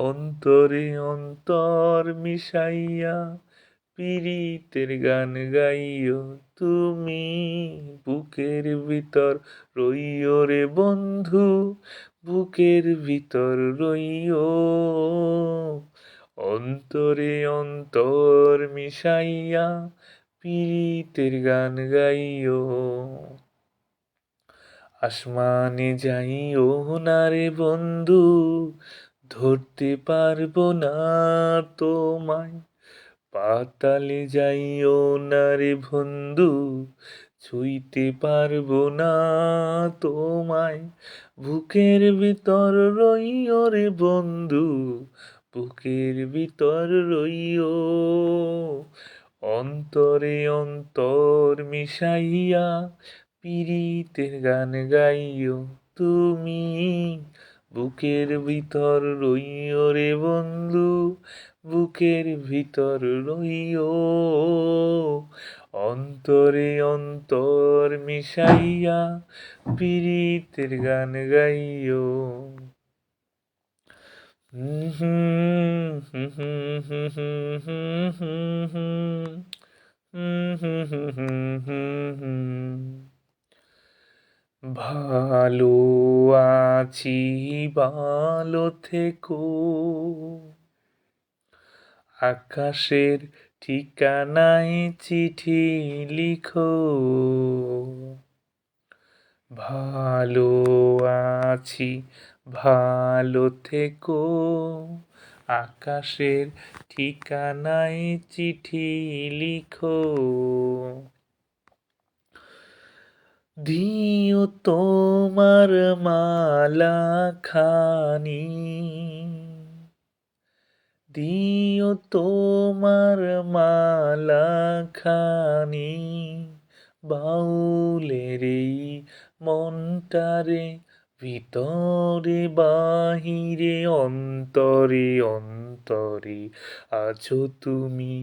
Speaker 1: অন্তরে অন্তর মিশাইয়া পীড়িতের গান গাইও তুমি। বুকের ভিতর রইও রে বন্ধু, বুকের ভিতর রইও। অন্তরে অন্তর মিশাইয়া পীড়িতের গান গাইও। আসমানে যাইও না রে বন্ধু, ধরতে পারবো না তোমায়। পাতালে যাইও না রে বন্ধু, ছুঁইতে পারবো না তোমায়। বুকের ভিতর রইও রে বন্ধু, বুকের ভিতর রইও। অন্তরে অন্তর মিশাইয়া পীড়িতের গান গাইও তুমি, বুকের ভিতর রইও রে বন্ধু, বুকের ভিতর রইও, অন্তরে অন্তর মিশাইয়া পীড়িতের গান গাইও। ভালো আছি ভালো থেকো, আকাশের ঠিকানায় চিঠি লিখো। ভালো আছি ভালো থেকো, আকাশের ঠিকানায় চিঠি লিখো। দিও তোমার মালা খানি, দিও তোমার মালা খানি, বাউলের এই মনটারে, ভিতরে বাহিরে অন্তরে অন্তরে আছো তুমি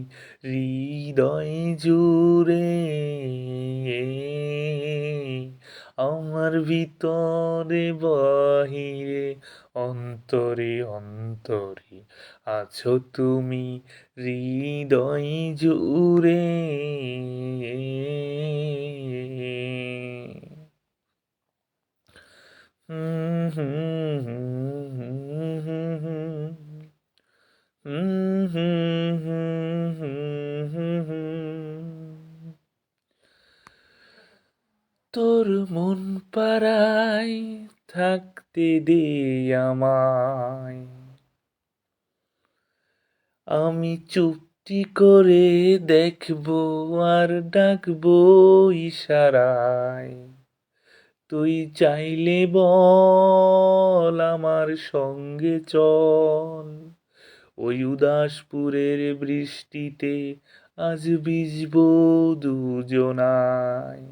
Speaker 1: হৃদয় জুড়ে, আমার ভিতরে বাহিরে অন্তরে অন্তরে আছো তুমি হৃদয় জুড়ে। তোর মন পাড়ায় থাকতে দে আমায়, আমি চুপটি করে দেখবো আর ডাকবো ইশারায়। তুই চাইলে বল আমার সঙ্গে চল, ওই উদাসপুরের বৃষ্টিতে আজ ভিজবো দুজনায়।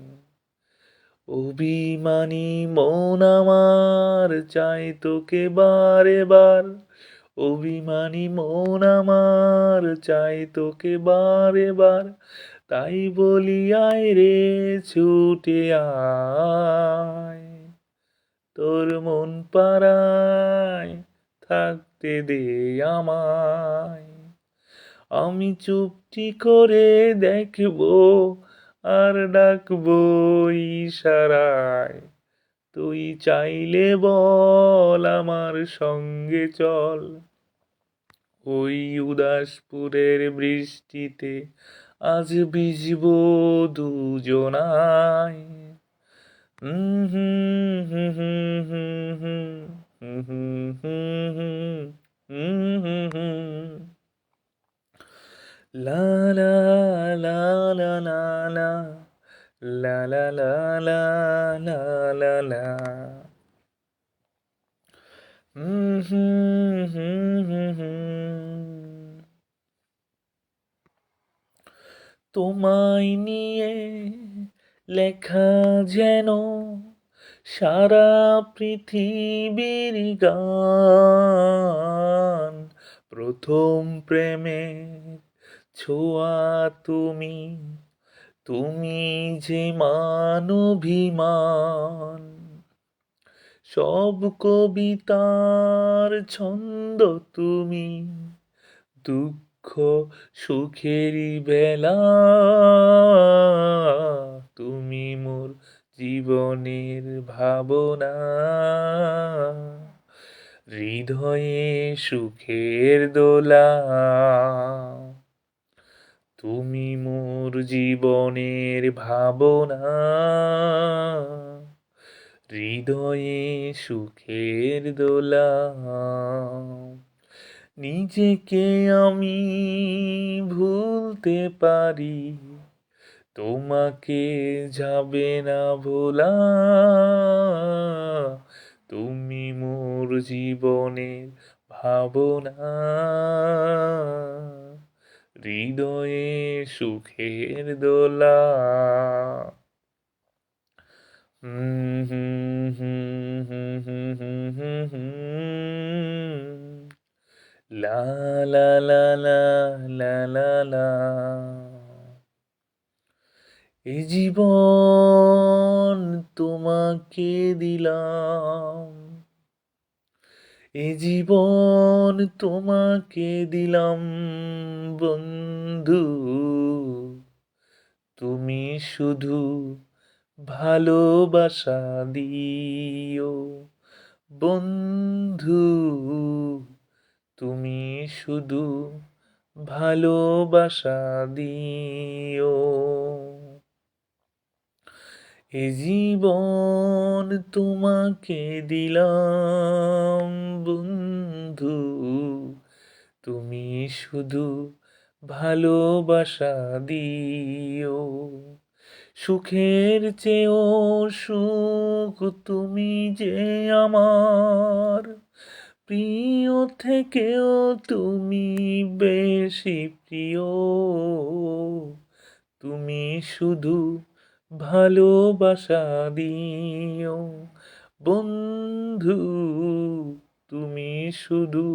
Speaker 1: অভিমানী মন আমার চাই তোকে বারে বার, অভিমানী মন আমার চাই তোকে বারে বার, তাই বলি আয় রে ছুটে আয়, তোর মন পাড়ায় থাকতে দে আমায়। আমি চুপটি করে দেখবো আর ডাকবো ইশারায়। তুই চাইলে বল আমার সঙ্গে চল, ওই উদাসপুরের বৃষ্টিতে আজ ভিজবো দুজনায়। লা লা লা লা লা লা লা লা লা লা লা লা লা। তোমায় নিয়ে লেখা যেন সারা পৃথিবীর গান, প্রথম প্রেমের ছোঁয়া তুমি, তুমি যে মানবিমান, সব কবিতার ছন্দ তুমি, দুঃখ সুখেরই বেলা তুমি মোর জীবনের ভাবনা, হৃদয়ে সুখের দোলা, তুমি মোর জীবনের ভাবনা, হৃদয়ে সুখের দোলা। নিজেকে আমি ভুলতে পারি, তোমাকে যাবে না ভোলা, তুমি মোর জীবনের ভাবনা, হৃদয়ে সুখের দোলা। হুম হুম হুম হুম হুম হুম হুম হুম। লা লা লা লা লা লা লা। এ জীবন তোমাকে দিলাম, এ জীবন তোমাকে দিলাম বন্ধু, তুমি শুধু ভালোবাসা দিও বন্ধু, তুমি শুধু ভালোবাসা দিও। এ জীবন তোমাকে দিলাম বন্ধু, তুমি শুধু ভালোবাসা দিও। সুখের চেয়েও সুখ তুমি যে আমার, প্রিয় থেকেও তুমি বেশি প্রিয়, তুমি শুধু ভালোবাসা দিও বন্ধু, তুমি শুধু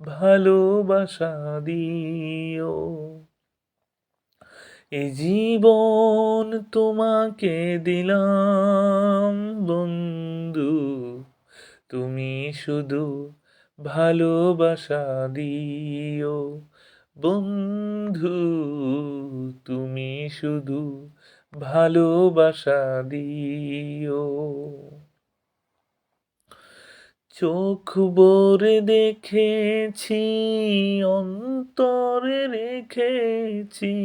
Speaker 1: ভালোবাসা দিও। এ জীবন তোমাকে দিলাম বন্ধু, তুমি শুধু ভালোবাসা দিও বন্ধু, তুমি শুধু ভালোবাসা দিও। চোখ ভরে দেখেছি, অন্তরে রেখেছি,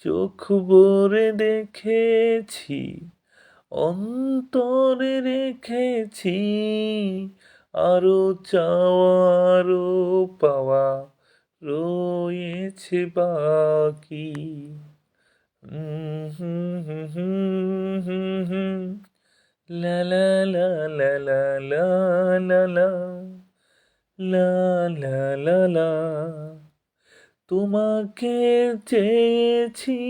Speaker 1: চোখ ভরে দেখেছি, অন্তরে রেখেছি, আরো চাওয়া আরো পাওয়া রয়েছে বাকি। হুম হুম হুম হুম হুম। লা লা লা লা লা লা লা লা লা লা লা লা। তোমাকে চেয়েছি,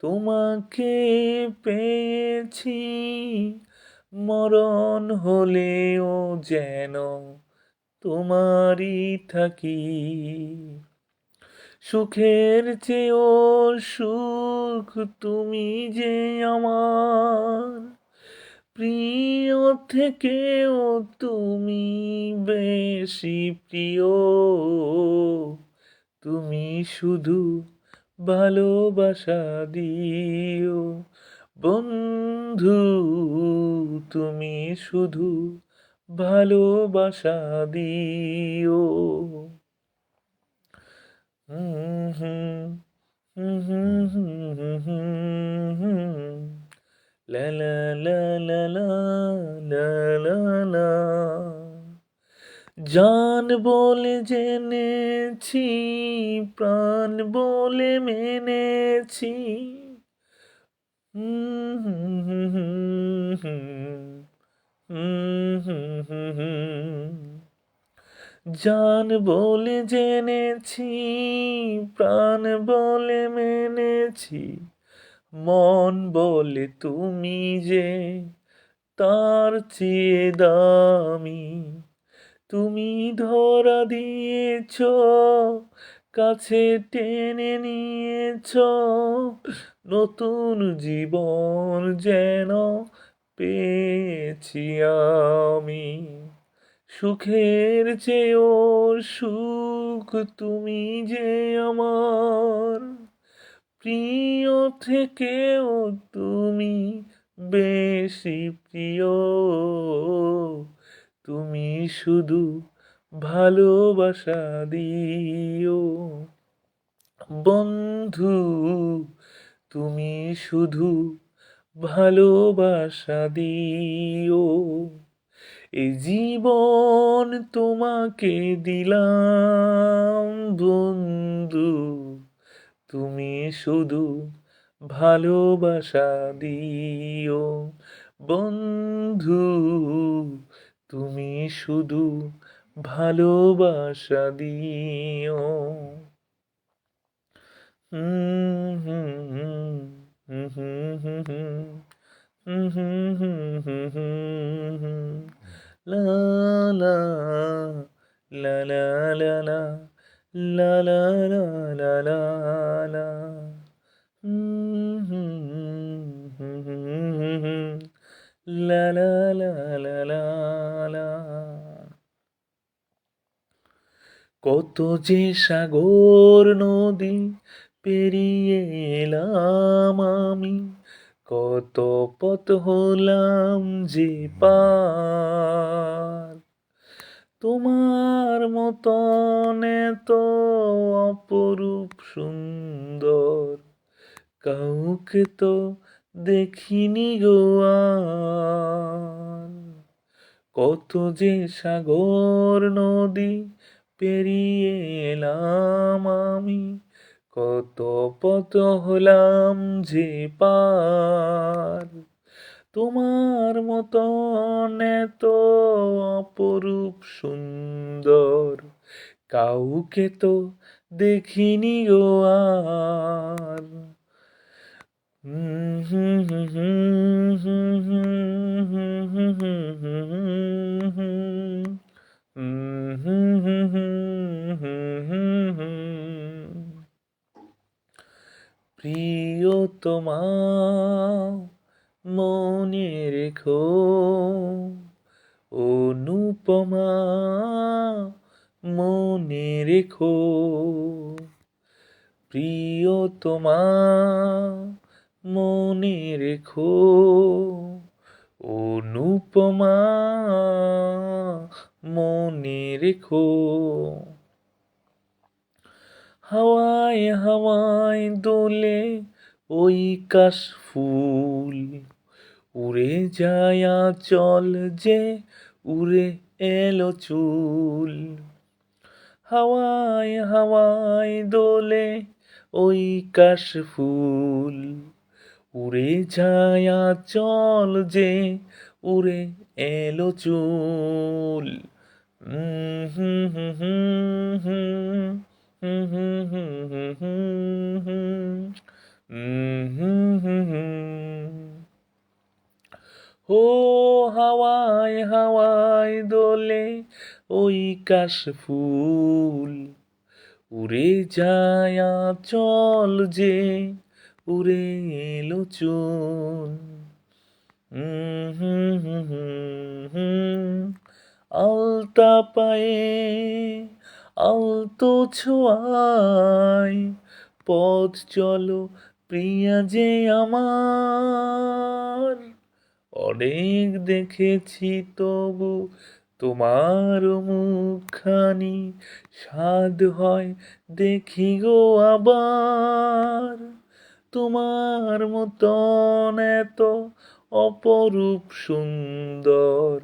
Speaker 1: তোমাকে পেয়েছি, মরণ হলেও যেন তোমারই থাকি। সুখের চেয়েও সুখ তুমি যে আমার, প্রিয় থেকেও তুমি বেশি প্রিয়, তুমি শুধু ভালোবাসা দিও বন্ধু, তুমি শুধু ভালোবাসা দিও। হুম হুম হুম হুম হুম হুম হুম। লা লা লা লা লা লা লা লা। জান বলে জেনেছি, প্রাণ বলে মেনেছি, হুম হুম হুম হুম হুম হুম হুম হুম। জান বলে জেনেছি, প্রাণ বলে মেনেছি, মন বলে তুমি যে তার চেয়ে দামি, তুমি ধরা দিয়েছ, কাছে টেনে নিয়েছ, নতুন জীবন যেন পেয়েছি আমি। সুখের চেয়েও সুখ তুমি যে আমার, প্রিয় থেকেও তুমি বেশি প্রিয়, তুমি শুধু ভালোবাসা দিও বন্ধু, তুমি শুধু ভালোবাসা দিও। এ জীবন তোমাকে দিলাম বন্ধু, তুমি শুধু ভালোবাসা দিও বন্ধু, তুমি শুধু ভালোবাসা দিও। হুম হুম হুম হুম হুম হুম হুম হুম হুম হুম হুম হুম। লা লা লা লা লা লা লা লা লা লা লা লা। হুম হুম হুম হুম হুম হুম। লা লা লা লা লা লা। কত যে সাগর নদী পেরিয়ে এলাম আমি, কত পথ হলাম যে পার। তোমার মতন এত অপরূপ সুন্দর কাউকে তো দেখিনি গো আর। কত যে সাগর নদী পেরিয়ে এলাম আমি, কত পথ হলাম যে পার। তোমার মতন এত অপরূপ সুন্দর কাউকে তো দেখিনি গো আর। হুম হুম হুম হুম হুম হুম হুম হুম হুম হুম হুম হুম হুম হুম। প্রিয়তমা মনে রেখো, অনুপমা মনে রেখো, প্রিয়তমা মনে রেখো, অনুপমা মনে রেখো। হাওয়ায় হাওয়ায় দোলে ওই কাশফুল, উড়ে যায় আঁচল যে উড়ে এলো চুল। হাওয়ায় হাওয়ায় দোলে ওই কাশফুল, উড়ে যায় আঁচল যে উড়ে এলো চুল। হুম হুম হুম হুম হুম হুম হুম হুম হুম হুম হুম হুম হুম। ও হাওয়ায় হাওয়ায় দোলে ওই কাশফুল, উড়ে যায় আঁচল যে উড়ে এলো চুল। হুম হুম হুম হুম। আলতা পায়ে আলতো ছোঁয়ায় পথ চলো প্রিয়া যে আমার। অনেক দেখেছি তবু তোমার মুখখানি, স্বাদ হয় দেখি গো আবার। তোমার মতন এত অপরূপ সুন্দর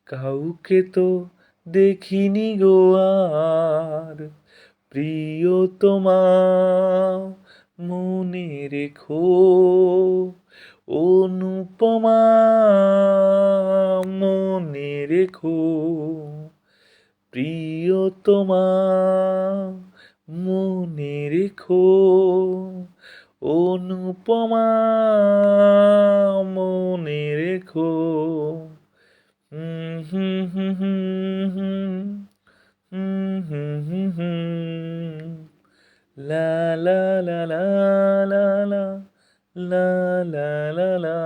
Speaker 1: কাউকে তো দেখিনি গো আর। প্রিয়তমা মনে রেখো, অনুপমা মনে রেখো, প্রিয়তমা মনে রেখো, অনুপমা মনে রেখো। হুম হুম হুম হুম হুম হুম হুম হুম। লা লা লা লা লা লা লা লা লা লা।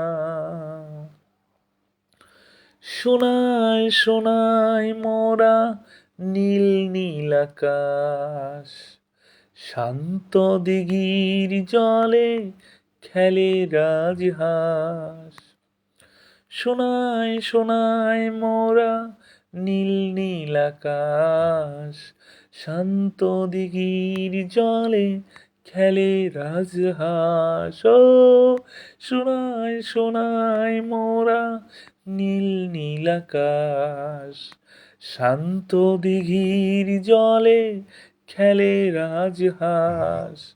Speaker 1: সোনায় সোনায় মোরা নীল নীল আকাশ, শান্ত দিঘির জলে খেলে রাজহাঁস। সোনায় সোনায় মোরা নীল নীল আকাশ, শান্ত দিঘির জলে খেলে রাজহাঁস। ও সোনায় সোনায় মোরা নীল নীল আকাশ, শান্ত দিঘির জলে খেলে রাজহাঁস।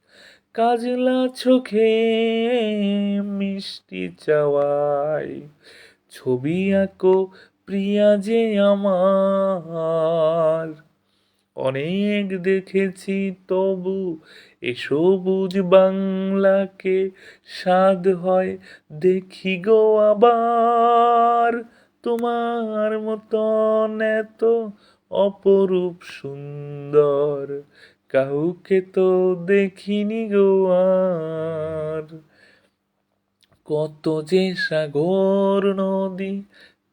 Speaker 1: কাজলা চোখে মিষ্টি চাওয়ায় ছবি আঁকো প্রিয়া যে আমার। অনেক দেখেছি তবু এ সবুজ বাংলাকে, স্বাদ হয় দেখি গো আবার। তোমার মতন এত অপরূপ সুন্দর কাউকে তো দেখিনি গো আর। কত যে সাগর নদী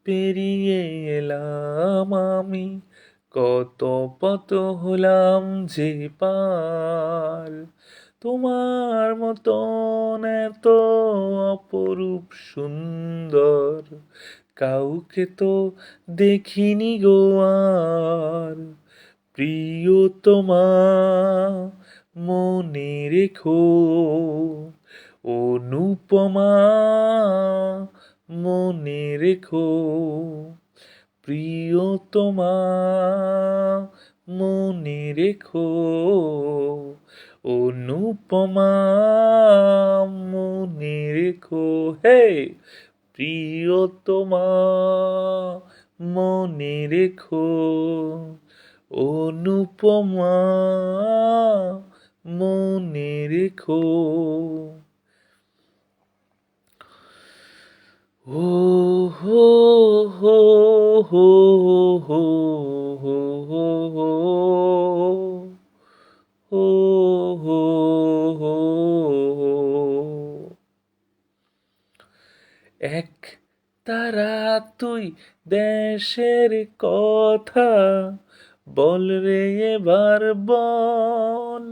Speaker 1: পেরিয়ে এলাম আমি, কত পথ হলাম যে পার। তোমার মতন এত অপরূপ সুন্দর কাউকে তো দেখিনি গো আর। প্রিয়তমা মনে রেখো, অনুপমা মনে রেখো, প্রিয়তমা মনে রেখো, অনুপমা মনে রেখো। হে প্রিয়তমা মনে রেখো, অনুপমা মনে রেখো। ও হো হো হো হো হো হো হো হো হো হো। এক তারা তুই দেশের কথা বল রে এবার বল,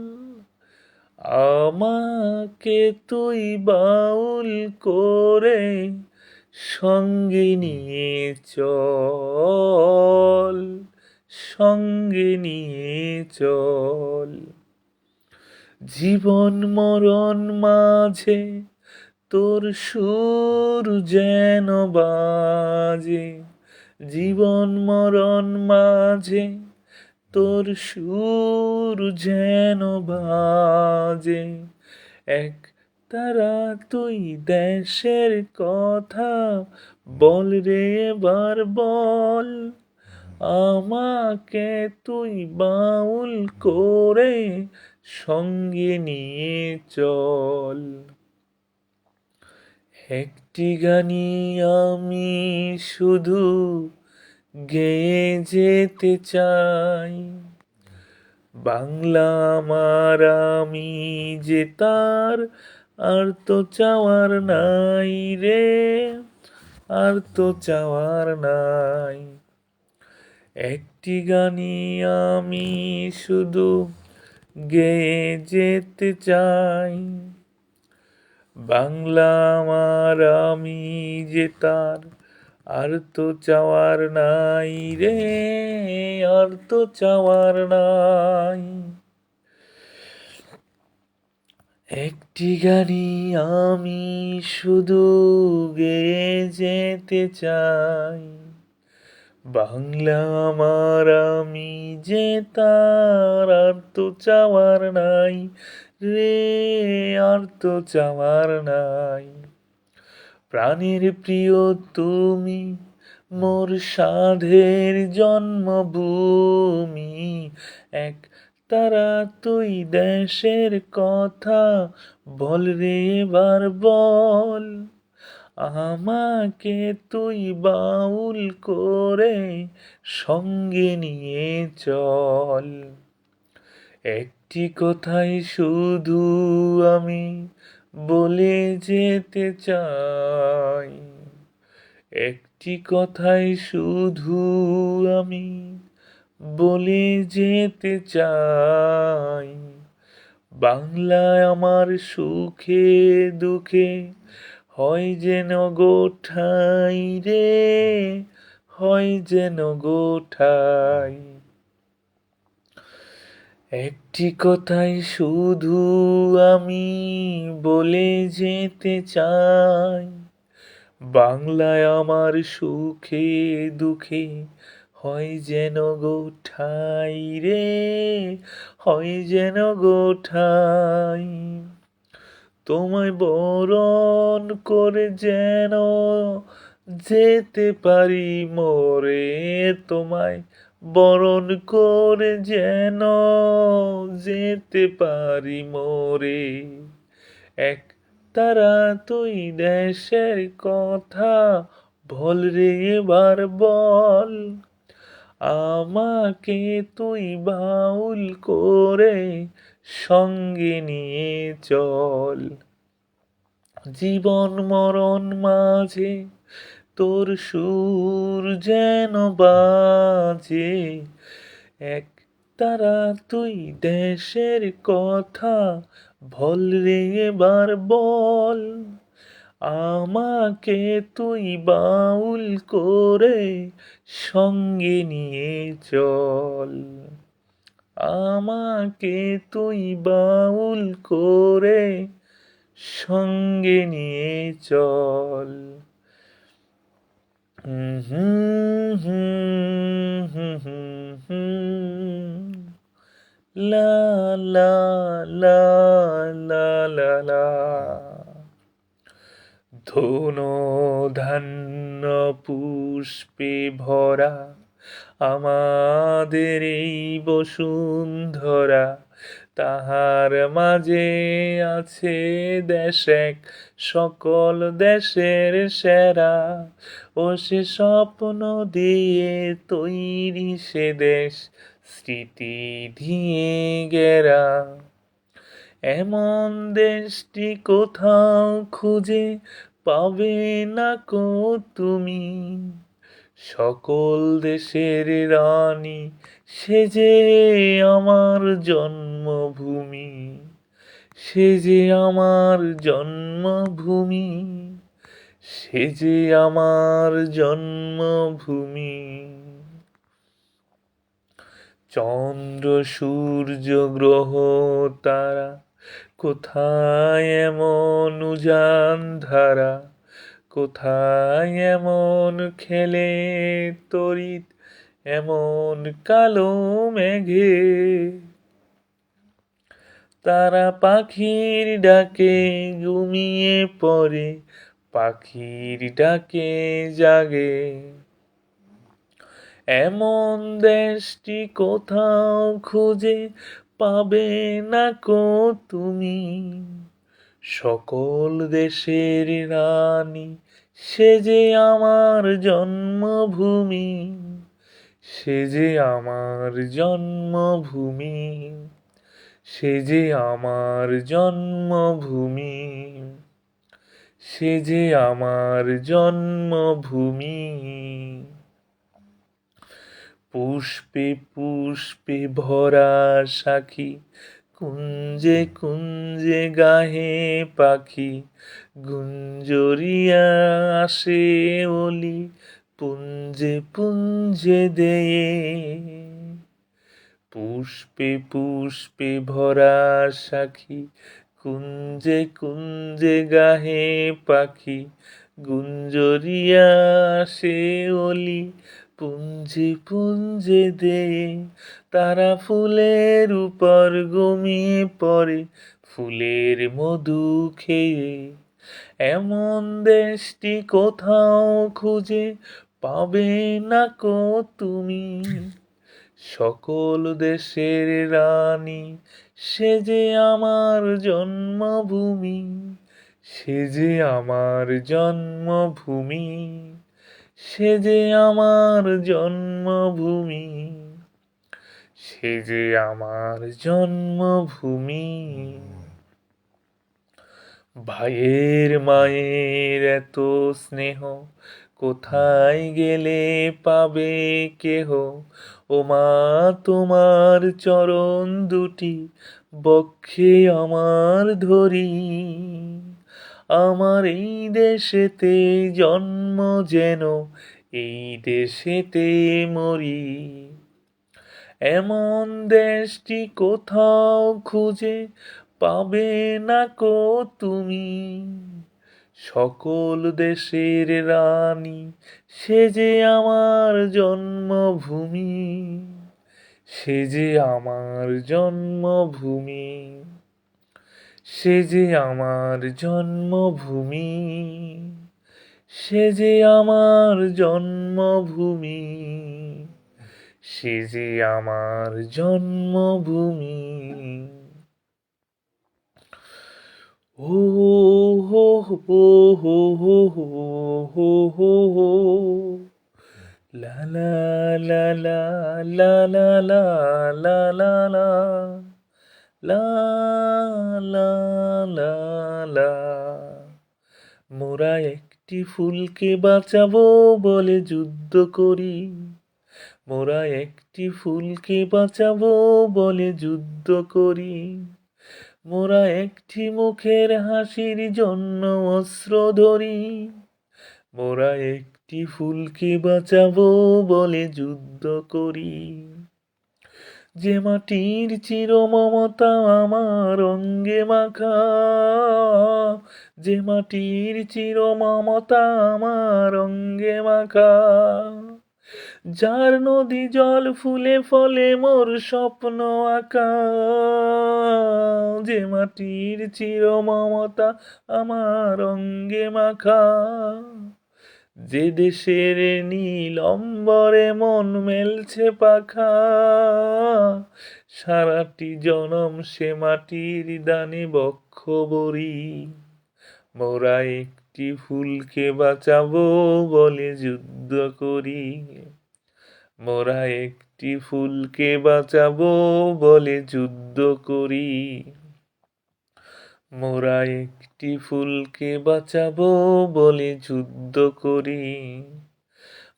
Speaker 1: আমাকে তুই বাউল করে সঙ্গে নিয়ে চল, সঙ্গে নিয়ে চল। জীবন মরণ মাঝে তোর সুর যেন বাজে, জীবন মরণ মাঝে তোর সুর যেন বাজে। এক তারা তুই দেশের কথা বল রে এবার বল, আমাকে তুই বাউল করে সঙ্গে নিয়ে চল। একটি গানি আমি শুধু গেয়ে যেতে চাই, বাংলা আমার আমি যে তার আর তো চাওয়ার নাই রে, আর তো চাওয়ার নাই। একটি গানি আমি শুধু গেয়ে যেতে চাই, বাংলা আমার আমি যে তার আর তো চাওয়ার নাই রে, আর তো চাওয়ার নাই। একটি গানি আমি শুধু গেয়ে যেতে চাই, বাংলা আমার আমি যে তার আর তো চাওয়ার নাই রে, আর তো চাওয়ার নাই। প্রাণের প্রিয় তুমি মোর সাধের জন্মভূমি, এক তারা তুই দেশের কথা বল রে এবার বল, আমাকে তুই বাউল করে সঙ্গে নিয়ে চল। একটি কথাই শুধু আমি বলে যেতে চাই, একটি কথাই শুধু আমি বলে যেতে চাই। বাংলায় আমার সুখে দুঃখে হয় যেন গো ঠাই রে, হয় যেন গো ঠাই। একটি কথাই শুধু আমি বলে যেতে চাই, বাংলায় আমার সুখে দুঃখে হয় যেন গো ঠাই রে, হয় যেন গো ঠাই। তোমায় বরণ করে যেন যেতে পারি মোরে তোমায় বরণ করে যেন যেতে পারি মোরে এক তারা তুই দেশের কথা বল রে এবার বল আমাকে তুই বাউল করে সঙ্গে নিয়ে চল জীবন মরণ মাঝে তোর সুর যেন বাজে এক তারা তুই দেশের কথা বল রে এবার বল আমাকে তুই বাউল করে সঙ্গে নিয়ে চল আমাকে তুই বাউল করে সঙ্গে নিয়ে চল হুম হুম হুম হুম হুম হুম লা লা লা লা লা লা ধনো ধান্য পুষ্পে ভরা আমাদের এই বসুন্ধরা তাহার মাঝে আছে দেশ এক সকল দেশের সেরা ও সে স্বপ্ন দিয়ে তৈরি সে দেশ স্মৃতি দিয়ে গেরা এমন দেশটি কোথাও খুঁজে পাবে না কো তুমি সকল দেশের রানী সে যে আমার জন্মভূমি সে যে আমার জন্মভূমি সে যে আমার জন্মভূমি চন্দ্র সূর্য গ্রহ তারা কোথায় এমন উজান ধারা কোথায় এমন খেলে তড়িৎ এমন কালো মেঘে তারা পাখির ডাকে ঘুমিয়ে পড়ে পাখির ডাকে জাগে এমন দেশটি কোথাও খুঁজে পাবে না কো তুমি সকল দেশের রানী সে যে আমার জন্মভূমি সে যে আমার জন্মভূমি সে যে আমার জন্মভূমি সে যে আমার জন্মভূমি পুষ্পে পুষ্পে ভরা সাখী কুঞ্জে কুঞ্জে গাহে পাখি গুঞ্জরিয়া আসে ওলি পুঞ্জে পুঞ্জে দেয়ে পুষ্পে পুষ্পে ভরা সাখী কুঞ্জে কুঞ্জে গাহে পাখি গুঞ্জরিয়া আসে ওলি পুঞ্জে পুঞ্জে দে তারা ফুলের উপর ঘুমিয়ে পড়ে ফুলের মধু খেয়ে এমন দেশটি কোথাও খুঁজে পাবে না কো তুমি সকল দেশের রানী সে যে আমার জন্মভূমি সে যে আমার জন্মভূমি সে যে আমার জন্মভূমি সে যে আমার জন্মভূমি ভাইয়ের মায়ের এত স্নেহ কোথায় গেলে পাবে কেহ ও মা তোমার চরণ দুটি বক্ষে আমার ধরি আমার এই দেশেতে জন্ম যেন এই দেশেতে মরি এমন দেশটি কোথাও খুঁজে পাবে না কো তুমি সকল দেশের রানী সে যে আমার জন্মভূমি সে যে আমার জন্মভূমি সে যে আমার জন্মভূমি সে যে আমার জন্মভূমি, সে যে আমার জন্মভূমি। ও হো হো হো হো হো হো হো লা লা লা লা লা লা লা লা লা লা লা লা লা লা। মোরা একটি ফুলকে বাঁচাবো বলে যুদ্ধ করি, মোরা একটি ফুলকে বাঁচাবো বলে যুদ্ধ করি, মোরা একটি মুখের হাসির জন্য অস্ত্র ধরি, মোরা একটি ফুলকে বাঁচাবো বলে যুদ্ধ করি। যে মাটির চির মমতা আমার অঙ্গে মাখা, যে মাটির চির মমতা আমার অঙ্গে মাখা, যার নদী জল ফুলে ফলে মোর স্বপ্ন আঁকা, যে মাটির চির মমতা আমার অঙ্গে মাখা, যে দেশের নীল অম্বরে মন মেলছে পাখা, সারাটি জনম সে মাটির দানে বক্ষ বরি, মোরা একটি ফুলকে বাঁচাবো বলে যুদ্ধ করি, মোরা একটি ফুলকে বাঁচাবো বলে যুদ্ধ করি, মোরা একটি ফুলকে বাঁচাবো বলে যুদ্ধ করি।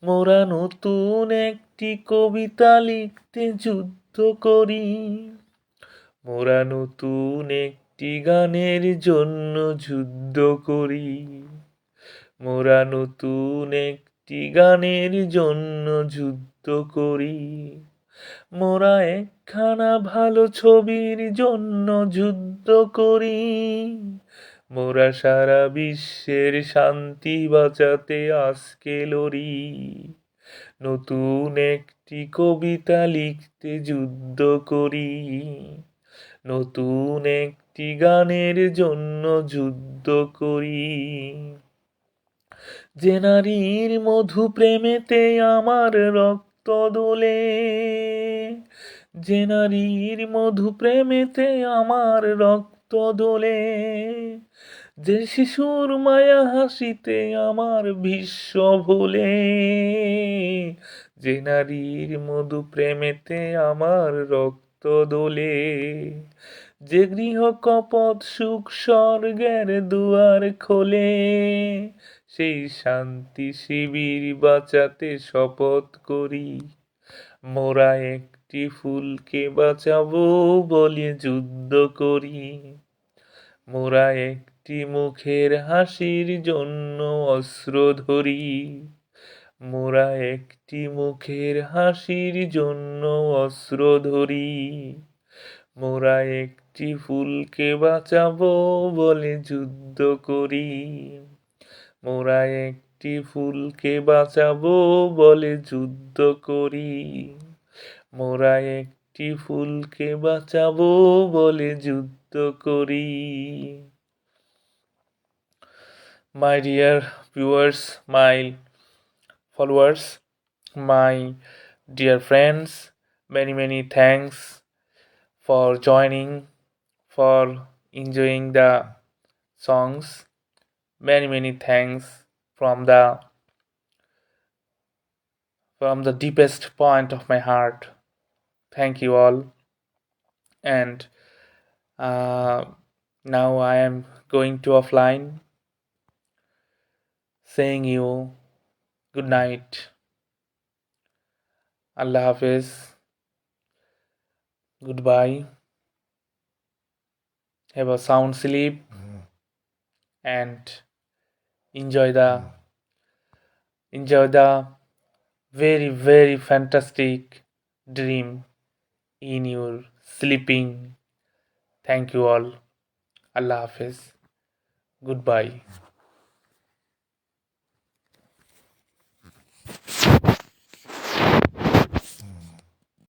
Speaker 1: মোরা নতুন একটি কবিতা লিখতে যুদ্ধ করি, মোরা নতুন একটি গানের জন্য যুদ্ধ করি, মোরা নতুন একটি গানের জন্য যুদ্ধ করি, মোরা একখানা ভালো ছবির জন্য যুদ্ধ করি, মোরা সারা বিশ্বের শান্তি বাঁচাতে আজকে লড়ি, নতুন একটি কবিতা লিখতে যুদ্ধ করি, নতুন একটি গানের জন্য যুদ্ধ করি। যে নারীর মধু প্রেমেতে আমার রক্ত দোলে, যে নারীর মধু প্রেমেতে আমার রক্ত দোলে, যে শিশুর মায়া হাসিতে আমার বিশ্ব ভোলে, যে নারীর মধু প্রেমেতে আমার রক্ত দোলে, যে গৃহ কপট সুখ স্বর্গের দুয়ার খোলে, সেই শান্তি শিবির বাঁচাতে শপথ করি, মোরা একটি ফুলকে বাঁচাবো বলে যুদ্ধ করি, মোরা একটি মুখের হাসির জন্য অস্ত্র ধরি, মোরা একটি মুখের হাসির জন্য অস্ত্র ধরি, মোরা একটি ফুলকে বাঁচাবো বলে যুদ্ধ করি, মোরা একটি ফুলকে বাঁচাবো বলে যুদ্ধ করি, মোরা একটি ফুলকে বাঁচাবো বলে যুদ্ধ করি। My dear viewers, my followers, my dear friends, many thanks for joining, for enjoying the songs. Many thanks from the deepest point of my heart. Thank you all. And now I am going to offline, saying you good night. Allah Hafiz. Goodbye. Have a sound sleep and enjoy the very fantastic dream in your sleeping. Thank you all. Allah Hafiz. Goodbye.